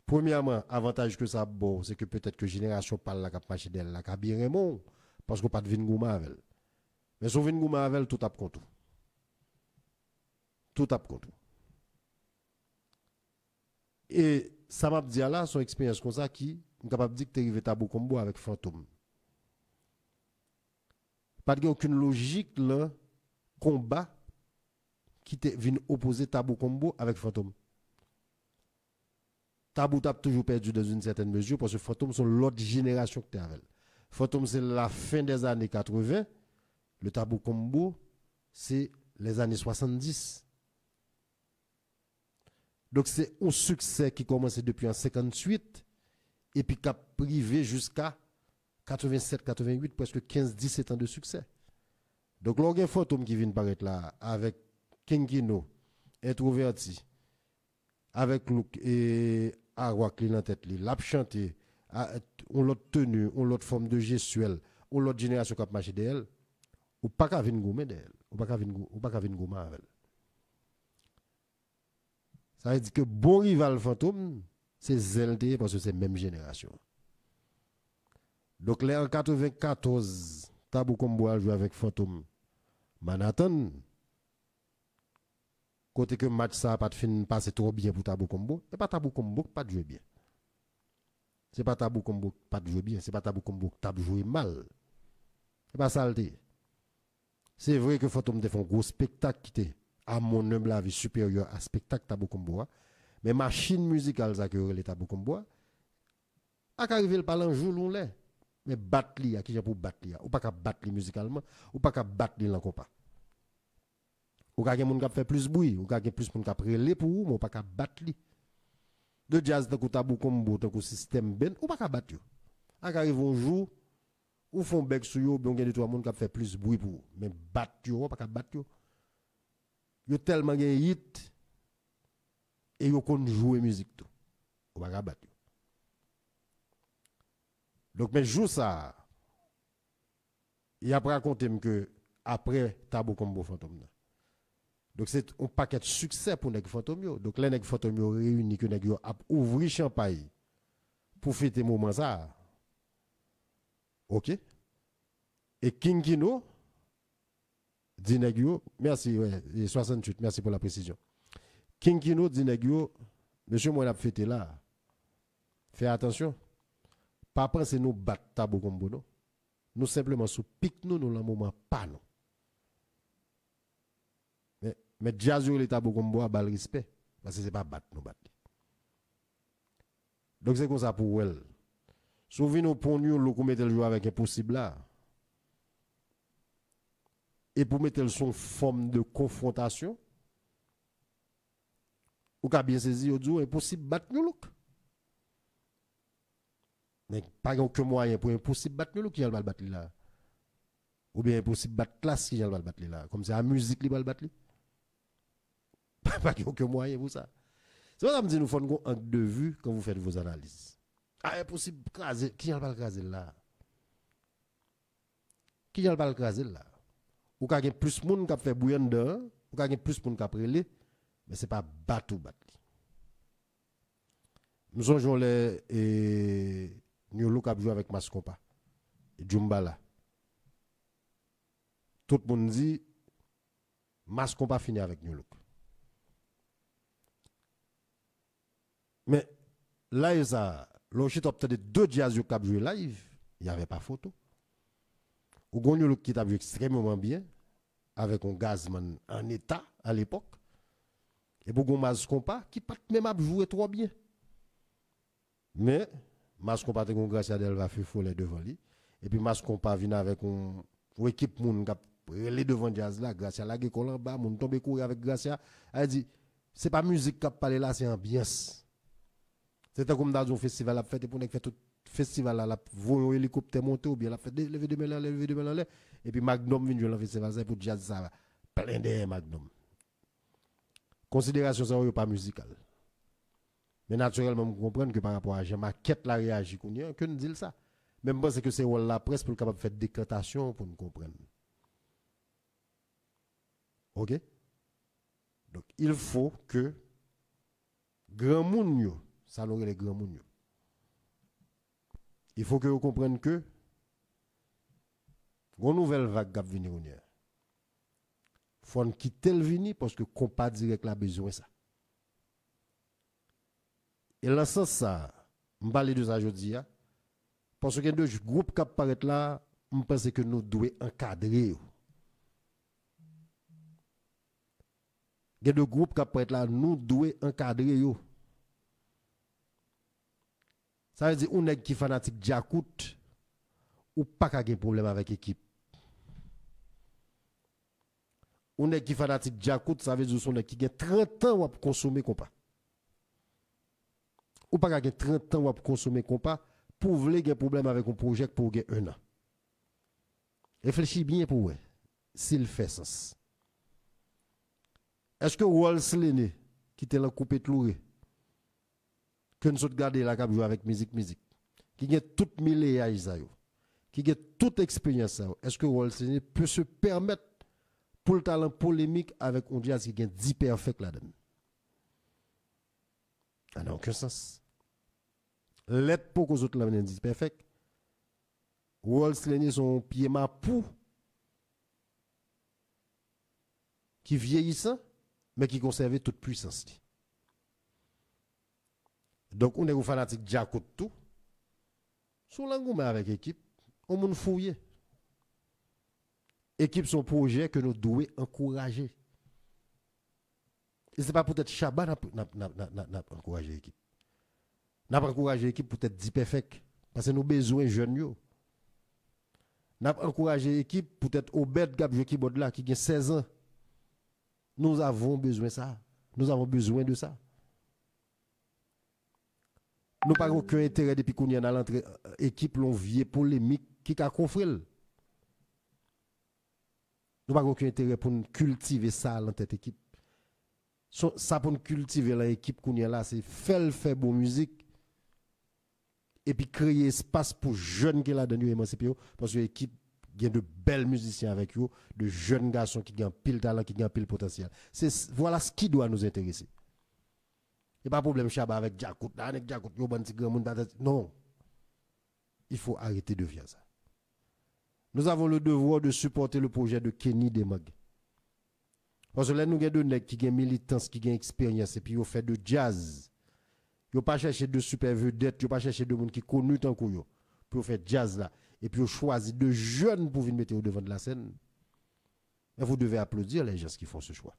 Premièrement, avantage que ça bon, c'est que peut-être que génération parle la cap marché d'elle, la cap bien parce qu'on pas de vin gouma avec. Mais son vin gouma avec tout tape contre tout. Tout tape contre tout. Et ça m'a dit là son expérience comme ça qui est capable de dire que tu es arrivé tabou combo avec fantôme. Pas de aucune logique là combat qui te vient opposer tabou combo avec fantôme. Tabou t'a toujours perdu dans une certaine mesure parce que fantôme sont l'autre génération que tu as avec. Fantôme c'est la fin des années 80, le tabou combo c'est les années 70. Donc c'est un succès qui commence depuis en 58 et puis qui a privé jusqu'à 87, 88, presque 15, 17 ans de succès. Donc, là, il y a un fantôme qui vient paraître là, avec Kinkino, introverti, avec Luke et Arwa qui en tête, l'a chanté, on l'autre tenue, on l'autre forme de gestuelle, on l'autre génération qui a marché d'elle, ou pas qu'à venir gommer d'elle, ou pas qu'à venir gommer avec elle. Ça veut dire que bon rival fantôme, c'est ZLT parce que c'est la même génération. Donc, là, en 94, Tabou Combo a joué avec Fantôme Manhattan. Côté que match ça n'a pas passé trop bien pour Tabou Combo. Ce n'est pas Tabou Combo qui pas joué bien. Ce n'est pas Tabou Combo qui pas joué bien. Ce n'est pas Tabou Combo qui a joué mal. Ce n'est pas ça. C'est vrai que Fantôme a fait un gros spectacle qui était, à mon humble avis, supérieur à spectacle Tabou Combo. Mais machine musicale, ça que les Tabou Combo, a arrivé le parler un jour, l'on l'est. Mais battre li, qui j'ai pour battre li, ou pas qu'à battre li musicalement, ou pas qu'à battre li l'en compas. Ou qu'à moun k'ap fait plus bruit, ou qu'à plus moun k'ap relé pour ou, mais ou pas qu'à battre li. De jazz de Tabou Combo, de système ben, ou pas qu'à battre yo. A qu'arrive un jour, ou font bec sur yo, bien gen de trois moun k'ap fait plus bruit pour ou, mais battre yo, ou pas qu'à battre yo. Yo tellement gen hit, et yo kon jouer musique tout. Ou pas qu'à battre yo. Donc, mais joue ça. Il a raconté que après Tabou Combo Fantôme. Donc, c'est un paquet de succès pour les fantômes. Donc, les fantômes réunis que les a ouvert champagne pour fêter moment ça. OK? Et Kinkino dit merci, ouais, 68, merci pour la précision. Kinkino dit monsieur, moi, on a fêté là. Fais attention. Pas penser nous battre Tabou Combo, non. Nous simplement sous pique nous dans le moment pas non. Mais jazz les Tabou Combo a bal respect parce que c'est pas battre nous battre. Donc c'est comme ça pour elle. Souvenez-nous pour nous le mettre le jouer avec impossible là. Et pour mettre son forme de confrontation ou qu'a bien saisi au impossible battre nous look. Mais pas aucun moyen pour impossible battre nous qui va battre là. Ou bien impossible battre classe qui va battre là. Comme c'est la musique qui va battre. Pas aucun moyen pour ça. C'est ça que me dit nous faut un angle de vue quand vous faites vos analyses. Ah, impossible craser, qui va le craser là? Qui va le craser là? Ou ka gen plus moun qui fait bouillon dedans, ou ka gen plus moun qui prélé, mais c'est pas batou bat. Nous songeons les Nyolo qui joué avec Mascompa et Djumbala. Tout le monde dit Mascompa fini avec Nyolo. Mais là, il y a peut-être deux jazz qui ont joué live, il n'y avait pas photo. Ou Nyolo qui a joué extrêmement bien, avec un gazman en état à l'époque. Et pour Mascompa qui pas même à jouer trop bien. Mais Mascompa te Gracia Delva fait folle devant lui. Et puis Mascompa vient avec une équipe moun qui relé devant jazz là, Gracia la en bas, moun tombe courir avec Gracia. Elle dit c'est pas musique qui parle là, c'est ambiance. C'est comme dans un festival la fête et pour faire tout festival là, la voyer hélicoptère monter ou bien la fête lever de main et puis Magnum vient jouer le festival ça pour jazz ça plein de Magnum. Considération ça pas musical. Mais naturellement, vous comprenez que par rapport à Jean-Maquette la réagit que nous dit ça. Même pense que c'est la presse pour capable faire décantation pour nous comprendre. OK? Donc il faut que grand monde ça nous les grands monde. Il faut que vous compreniez que une nouvelle vague qui venir il faut quitter le vini parce que compas direct la besoin ça. Et dans ce sens ça, je parle de ça aujourd'hui parce que deux groupes qui apparaissent là, je pense que nous devons encadrer. Il y a deux groupes qui apparaissent là, nous devons encadrer. Ça veut dire qu'on est qui fanatique Djakout ou pas qu'à problème avec l'équipe. On est qui fanatique Djakout, ça veut dire qu'on est qui a 30 ans pour consommer compas. Ou pas qu'à 30 ans pour consommer compas pour vouloir un problème avec un projet pour gagner 1 an. Réfléchis bien pour s'il fait sens. Est-ce que Rolls Lenné qui était là coupé de que nous avons gardé la cap jouer avec musique, qui a toute milléage, qui a toute expérience, est-ce que Rolls Lenné peut se permettre pour le talent polémique avec un jazz qui a 10 perfect là-dedans? Ça n'a aucun sens. L'aide pour que les autres là 10 perfect. Rolls Lenné son pied mapou qui vieillissant mais qui conserve toute puissance. Donc, on est un fanatique Djakout tout. Sous l'engouement avec l'équipe, on m'a fouillé. Équipe son projet que nous devons encourager. Et ce n'est pas peut-être Chabat n'a encouragé l'équipe. N'a pas encouragé l'équipe peut-être 10 perfect. Parce que nous avons besoin de jeunes. N'a pas encouragé l'équipe peut-être Obed Gabjou qui là qui a 16 ans. Nous avons besoin de ça. Nous avons besoin de ça. Nous n'avons aucun intérêt depuis qu'on y a dans l'entrée équipe l'on vieille polémique qui a confré. Nous n'avons aucun intérêt pour nous cultiver ça dans cette équipe. Ça pour nous cultiver l'équipe qu'on y a là, c'est faire bonne musique et puis créer espace pour jeunes qui là dans émancipé parce que l'équipe il y a de belles musiciens avec eux, de jeunes garçons qui ont pile talent, qui ont pile potentiel. Voilà ce qui doit nous intéresser. Il n'y a pas de problème Chaba avec Djakout, avec Djakout, non. Il faut arrêter de faire ça. Nous avons le devoir de supporter le projet de Kenny Demag. Parce que là, nous avons des nègres qui ont militance, qui ont expérience, et puis ils ont fait de jazz. Ils n'ont pas cherché de super vedettes, ils n'ont pas cherché de monde qui connu tant que eux, pour faire jazz là. Et puis ils ont choisi de jeunes pour venir mettre au devant de la scène. Et vous devez applaudir les gens qui font ce choix.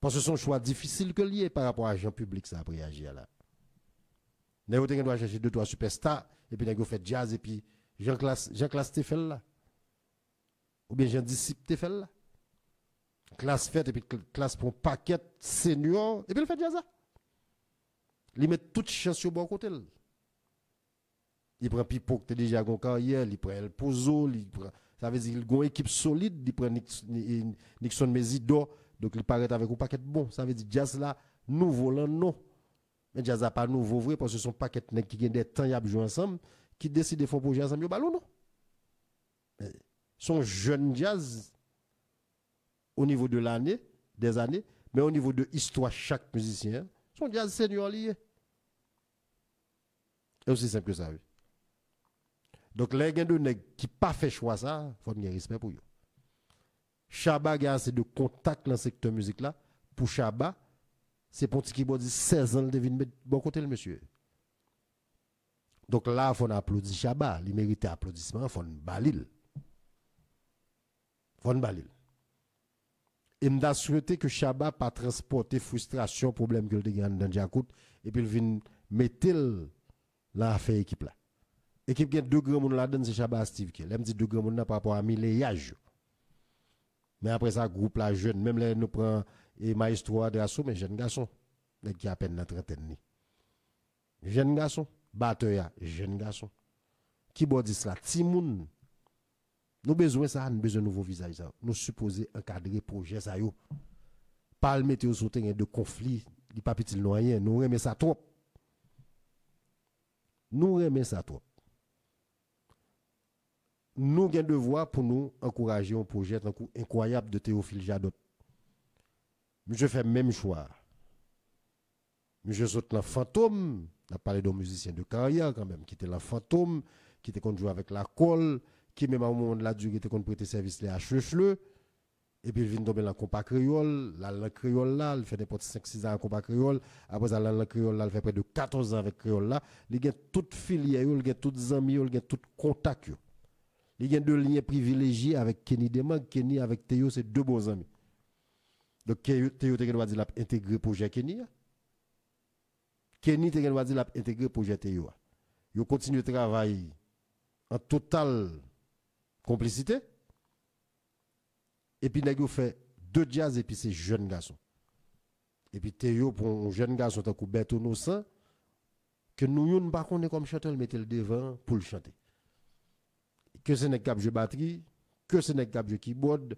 Parce que c'est un choix difficile que lié par rapport à l'agent public, ça a réagi là. Nous devons chercher 2-3 superstars, et puis nous avons fait jazz, et puis Jean-Classe Stéphel là. Ou bien Jean-Disciple Stéphel là. Classe faite, et puis classe pour un paquet senior, et puis il fait jazz là. Il met toute chance sur le bon côté. Il prend Pipo qui est déjà en carrière, il prend El Pozo, ça veut dire qu'il a une équipe solide, il prend Nixon Mezido Donc, il paraît avec un paquet bon. Ça veut dire jazz là, nouveau là, non. Mais jazz n'a pas nouveau vrai parce que son paquet qui ont des temps, y a joué ensemble, qui décident de faire un projet ensemble, ballon, non. Son jeune jazz au niveau de l'année, des années, mais au niveau de l'histoire, chaque musicien, son jazz senior lié. Et aussi simple que ça, oui. Donc, les gens de nèg qui pas fait choix ça, il faut avoir respect pour eux. Chaba a assez de contact dans le secteur musique là. Pour Chaba, c'est pour qui dit 16 ans de venir bon côté le monsieur. Donc là, il faut applaudir Chaba. Il mérite applaudissement, il faut balil. Faut balil. Et m'a souhaité que Chaba pas transporter frustration, problème que le gagne dans Djakout et puis il vient mettre là faire équipe là. Équipe qui a deux grands monde là-dedans, c'est Chaba Steve qui. Là me dit deux grands monde par rapport à Miléage. Mais après ça, groupe là jeune, même là nous prend et Maestro Adrasso, mais jeune garçon, qui a à peine la trentaine. Jeune garçon, batteur, jeune garçon. Qui dit cela? Timoun. Nous besoin ça, nous besoin de nouveaux visages. Nous supposons encadrer projet ça yo. Pas le mettre sur terrain de conflit, il pas petit noyer, nous remet ça trop. Nous remet ça trop. Nous avons un devoir pour nous encourager un projet incroyable de Théophile Jadot. Je fais le même choix. Je saute dans fantôme. On a parlé d'un musicien de carrière quand même, qui était le fantôme, qui était qu'on jouait avec la colle, qui même à un moment de la durée était qu'on prêtait service à Checheleux. Et puis il vient tomber dans le compas créole. La langue créole là, il fait n'importe 5-6 ans en compas créole. Après ça, la langue créole là, il fait près de 14 ans avec créole là. Il a toute filière, il a toutes amis, il a tout contact. Il y a deux liens privilégiés avec Kenny Demag. Kenny avec Théo, c'est deux bons amis. Donc Théo, tu dois dire intégrer le projet Kenny. Kenny, tu dois dire intégrer le projet Théo. Il continue de travailler en totale complicité. Et puis, il fait deux jazz et puis c'est jeune garçon. Et puis Théo, pour un jeune garçon, tant que Berto Innocent, que nous ne pas comme chanteur, il mettait le devant pour le chanter. Que ce n'est qu'à jouer batterie, que ce n'est qu'à jouer keyboard,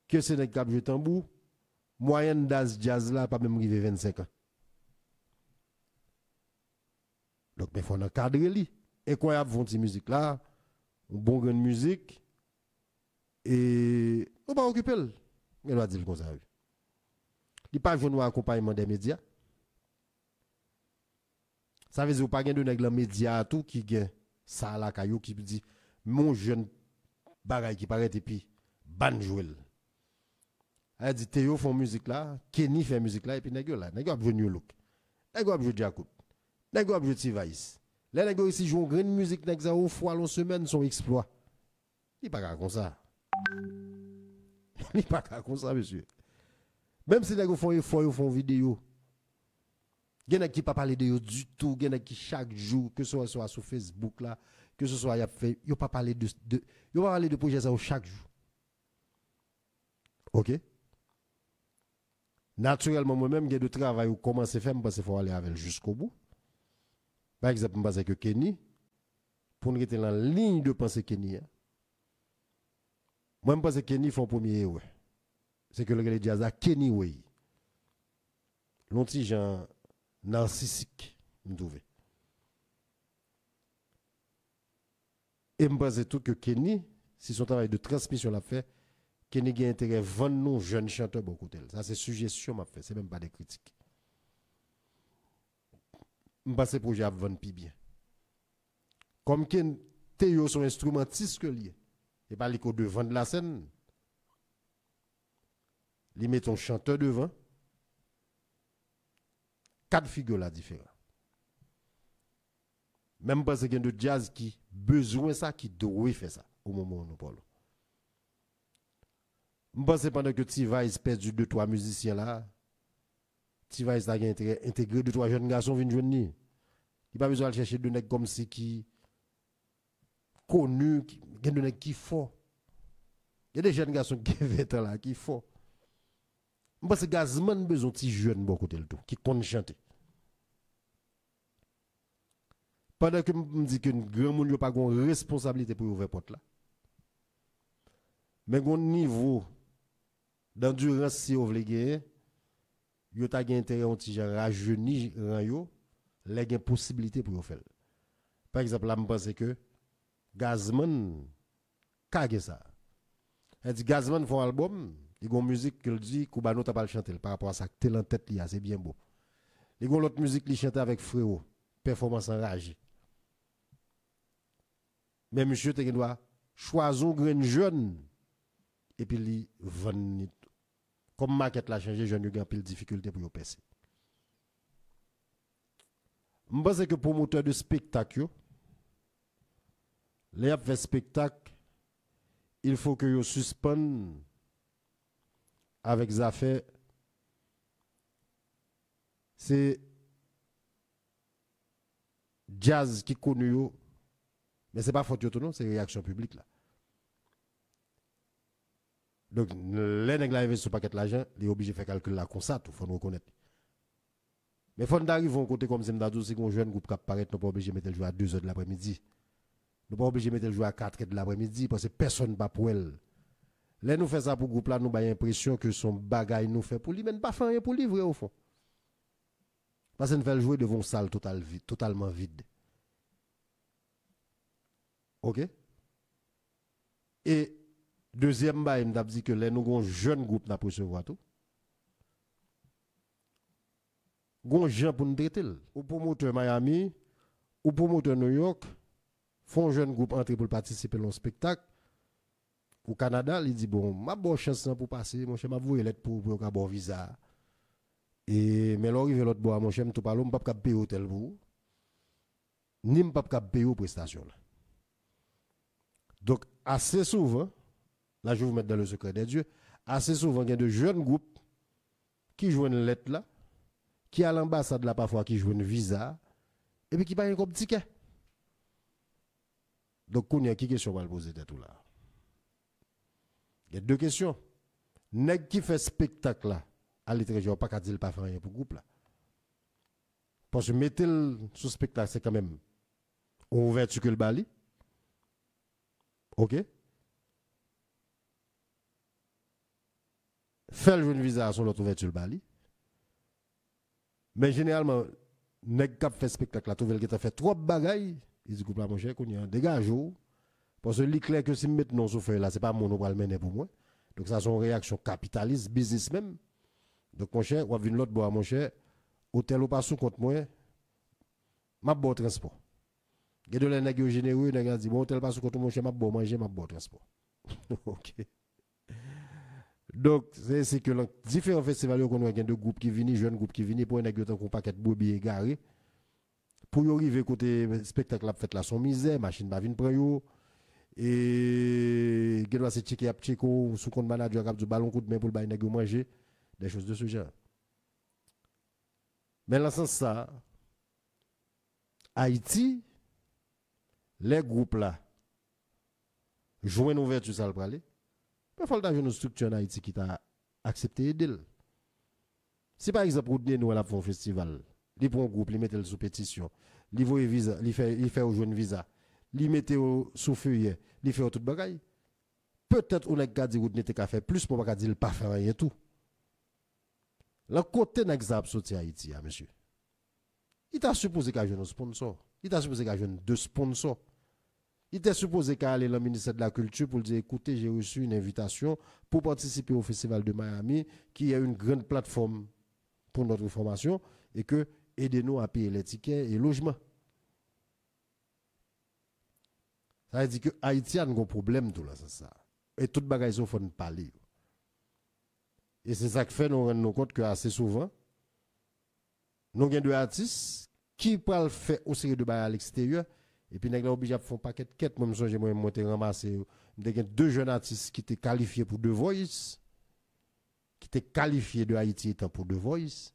que ce n'est qu'à jouer tambour, moyenne d'âge jazz là, pas même arrivé 25 ans. Donc, il faut encadrer lui. Incroyable, font de musique là, un bon grain de musique, et on va occuper le. On va dire comme ça. Il n'y a pas de accompagnement des médias. Ça veut dire qu'il n'y a pas de médias tout qui gagne ça là, qui dit. Mon jeune bagaille qui paraît et puis ban jouel. Elle dit Théo font musique là, Kenny fait musique là et puis nèg là, nèg a joué New Look. Nèg a joué Djakout. Nèg a joué T-Vice. Les nèg ici jouent grande musique nèg ça au fois l'on semaine son exploit. Il pas comme ça. Il pas comme ça monsieur. Même si nèg font effort, font vidéo. Gen qui pas parler de yo du tout, gen qui chaque jour que ce soit sur Facebook là, que ce soit y a fait, yo pas parler yo pas parler de projet ça chaque jour. OK? Naturellement moi-même j'ai de travail ou commencer faire parce qu'il faut aller avec jusqu'au bout. Par exemple, je pense que Kenny pour nous être dans la ligne de pensée Kenny. Moi je pense que Kenny font premier ouais. C'est que le jazz à Kenny way. L'onti gens narcissique, me trouve. Et je pense tout que Kenny, si son travail de transmission l'a fait, Kenny a intérêt à vendre nos jeunes chanteurs beaucoup tel. Ça c'est suggestion m'a fait, c'est même pas des critiques. Je pense que le projet à vendre plus bien. Comme Ken Théo son instrumentiste que lié. Et pas l'écho de vendre la scène. Il met ton chanteur devant. 4 figures là différentes. Même parce qu'il y a de jazz qui besoin ça, qui doit faire ça au moment où nous parlons. Je pense que pendant que T-Vice perdu 2-3 musiciens là, T-Vice a intégré 2-3 jeunes garçons viennent joindre. Il n'a pas besoin de chercher de nègres comme si qui connus, qui de nègres qui fort. Il y a des jeunes garçons qui sont là, qui fort. Je pense que Gazman besoin de jeunes beaucoup de tout, qui connaissent chanter. Pendant que je me dis que un grand monde n'a pas de responsabilité pour ouvrir la porte là. Mais au niveau d'endurance si vous voulez gagner, vous avez intérêt à un petit genre rajeuni, vous avez possibilité pour vous faire. Par exemple, là, je pense que Gazman, kage ça. Elle dit Gazman font un album, il y a une musique qu'il dit Koubano t'a pas le chanter par rapport à ça, tel en tête, c'est bien beau. Il y a l'autre musique qui chante avec Frérot, performance enragée. Mais monsieur, tu dois choisir un grain jeune et puis il vend. Comme market l'a changé, je n'ai pas de difficulté pour passer. Je pense que pour moteur de spectacle, les fait spectacle, il faut que vous suspendent avec des affaires. C'est jazz qui connaît, mais ce n'est pas faute non, c'est réaction publique là. Donc, les nègres arrivent sur le paquet de l'argent, ils sont obligés de faire calcul là comme ça, il faut nous reconnaître. Mais il faut d'arriver à côté comme c'est un jeune groupe qui apparaît, nous pas obligé de mettre le jouer à 2h de l'après-midi. Nous pas obligé de mettre le jouer à 4h de l'après-midi parce que personne pas pour elle. Là, nous faisons ça pour le groupe là, nous avons l'impression que son bagage nous fait pour lui, mais pas faire rien pour livrer au fond. Parce que nous faisons jouer devant une salle totalement vide. Ok? Et deuxième bail, je dit que là, nous avons un jeune groupe qui recevoir tout. Gon gens pour nous traiter. Ou promoteur Miami, ou promoteur New York, font un jeune groupe entrer pour participer à un spectacle. Au Canada, il dit bon, ma bonne chance pour passer, mon cher, m'a voué lettre pour avoir visa. Et mais là arrive l'autre bois, mon cher, tout parle, m'pas pas payer hôtel pour. Ni m'pas pas payer aux prestations là. Donc assez souvent, là je vais vous mettre dans le secret des dieux, assez souvent il y a de jeunes groupes qui jouent une lettre là, qui à l'ambassade là parfois qui jouent une visa et puis qui paye un comme ticket. Donc il y a qui question va poser tout là. Il y a deux questions. Nèg qui fait spectacle là à l'étranger, pas qu'à dire pas faire rien pour groupe là. Parce que mettre ce spectacle c'est quand même ouverture que le bali. OK? Faire le visa sur l'autre ouverture le bali. Mais généralement, nèg qui fait spectacle là, trouve qu'il a fait trop de bagailles, il dit couple là mon cher qu'on y a dégage. Parce que l'éclair que si me mettre non sur feuille là, c'est pas mon on va le mener pour moi. Donc ça c'est une réaction capitaliste, business même. Donc mon cher, on va venir l'autre bois mon cher, hôtel ou pas sous compte moi, m'a bon transport. Il y a de les nèg généreux, nèg dit bon hôtel pas sous compte mon cher, m'a bon manger, m'a bon transport. OK. Donc c'est que dans différents festivals qu'on a de groupes qui viennent, jeunes groupes qui viennent pour un nèg un paquet de bobby égaré. Pour y arriver côté spectacle la fête là son misère, machine pas venir prendre yo. Et il doit se checker à Tcheko sous compte manager cap du ballon coup de main pour le bail nèg manger des choses de ce genre. Mais dans ce sens ça Haïti les groupes là jouent une ouverture ça le praler. Il faut une structure en Haïti qui t'a accepté aider. Si par exemple nous la font un festival, il prend un groupe, il met sous pétition, il voit visa, il fait au jeune visa. Li mette sous feuille, li fait tout bagay. Peut-être on a dit ou n'était qu'à faire plus pour pas dire pas faire rien tout. Le côté n'a pas sorti Haïti monsieur. Il t'a supposé qu'il y ait un sponsor. Il t'a supposé qu'il y ait deux sponsors. Il t'a supposé qu'il aller dans le ministère de la Culture pour dire écoutez, j'ai reçu une invitation pour participer au festival de Miami qui est une grande plateforme pour notre formation et que aidez-nous à payer les tickets et logements. Ça veut dire que Haïti a un problème tout là, c'est ça. Et tout bagage il faut parler. Et c'est ça qui fait nous rendre compte que assez souvent nous avons des artistes qui peuvent faire aussi de bagages à l'extérieur et puis nous sommes obligés de faire un paquet de quêtes. Moi je me monter ramasser deux jeunes artistes qui étaient qualifiés pour The Voice, qui étaient qualifiés de Haïti étant pour The Voice.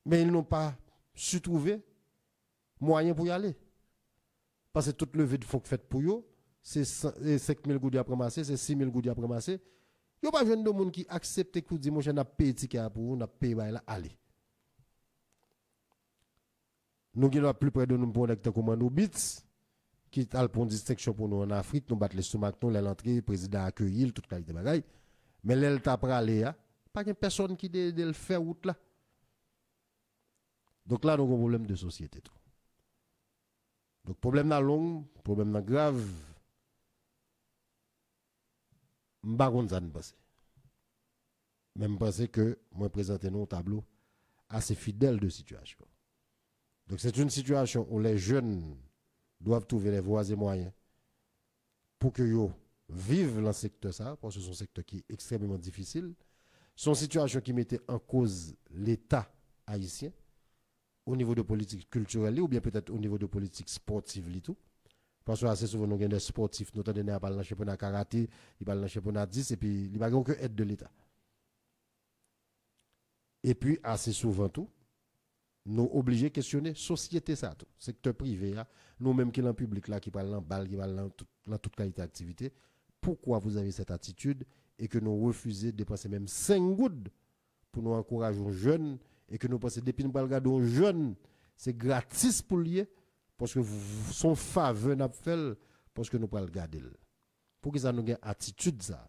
Mais ils n'ont pas su trouver moyen pour y aller. Parce que toute levée de fonds faite pour eux, c'est 5 000 goudis après masser, c'est 6 000 goudis après masser. Il n'y a pas de monde qui accepte que vous dites, moi, je n'ai payé ticket pour vous, je n'ai payé là, allez. Nous sommes plus près de nous pour connecter comme nous bits, qui a pour une distinction pour nous en Afrique, nous battons les stomacs, nous l'entrée, le président accueilli, toute qualité de bagaille. Mais l'elle t'a pralé, pas de personne qui de le faire route là. Donc là, nous avons un problème de société. Tout. Donc, problème là long, problème là grave. Je ne sais pas ça ne passe. Même penser que moi présenter un tableau assez fidèle de situation. Donc c'est une situation où les jeunes doivent trouver les voies et moyens pour que yo vivent dans ce secteur ça, parce que c'est un secteur qui est extrêmement difficile. C'est une situation qui mettait en cause l'État haïtien au niveau de politique culturelle ou bien peut-être au niveau de politique sportive et tout. Parce que assez souvent nous avons des sportifs, nous avons des dans le championnat karaté, ils parlent dans le championnat 10 et puis il n'y a aucune aide de l'État. Et puis, assez souvent, tout, nous obligés de questionner société, ça, tout, secteur privé, nous-mêmes qui sommes en public, là, qui parlent en balle, qui parlent dans toute qualité d'activité, pourquoi vous avez cette attitude et que nous refusons de dépenser même 5 gouttes pour nous encourager aux jeunes et que nous pensons, depuis nous regarder aux jeunes, c'est gratis pour lier parce que son faveur n'a pas fait parce que nous pas le garder. Pour que ça nous ait une attitude, ça.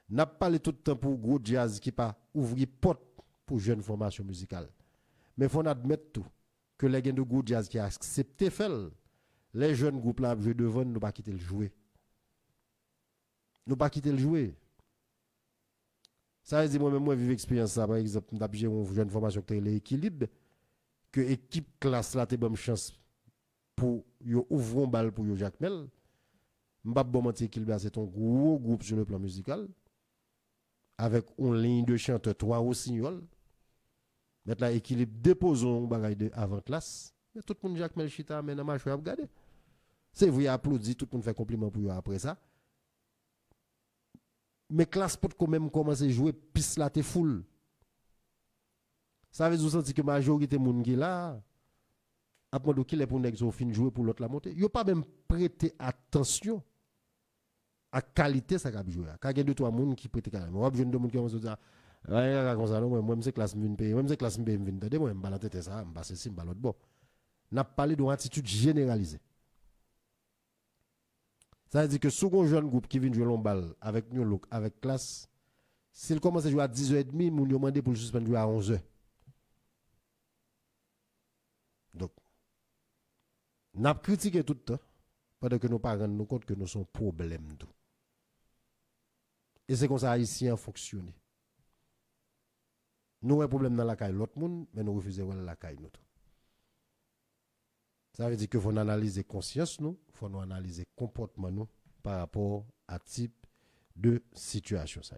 N'a pas parlé tout le temps pour gros jazz qui pas ouvrir porte pour jeune formation musicale. Mais il faut admettre tout, que les gens de gros jazz qui ont accepté faire, les jeunes groupes là jouer devant, nous pas quitter le jouer. Nous pas quitter le jouer. Ça veut dire moi-même, moi, vivre expérience ça, par exemple, j'ai une jeune formation qui est l'équilibre, que l'équipe classe là, t'es bonne chance pour ouvrir un bal pour Jacques Mel. M'pas bon mentir équilibre, c'est un gros groupe sur le plan musical, avec une ligne de chanteur, 3 au signal. Mettre là, équilibre, déposons un bagage de avant classe. Mais tout le monde, Jacques Melchita, mais dans ma choix à regarder. C'est vous applaudissez, tout le monde fait compliment pour vous après ça. Mais classe peut quand même commencer à jouer, piste là, t'es full. Ça veut dire que la majorité de gens qui est là, après de qui les pour nèg fin jouer pour l'autre la monter. Yo pas même prêter attention à qualité ça qu'a jouer. Quand il y a deux trois monde qui prêtent carrément. Moi jeune de monde qui commence à dire ouais comme ça non moi c'est classe me payer, moi c'est classe me payer venir. Moi me balancer tête ça, me passer si me l'autre bon. N'a parlé d'une attitude généralisée. Ça veut dire que second jeune groupe qui vient jouer l'ombal avec nous look avec classe, s'il commence à jouer à 10h30, moun yo demandé pour le suspendre jouer à 11h. Donc n'a critiqué tout le temps pendant que nos parents nous compte que nous sommes problème tout. Et c'est comme ça haïtien fonctionne. Nous avons un problème dans la caille l'autre monde, mais nous refusons de la caille nous. Ça veut dire qu'il faut analyser conscience nous, il faut nous analyser comportement nous par rapport à type de situation ça.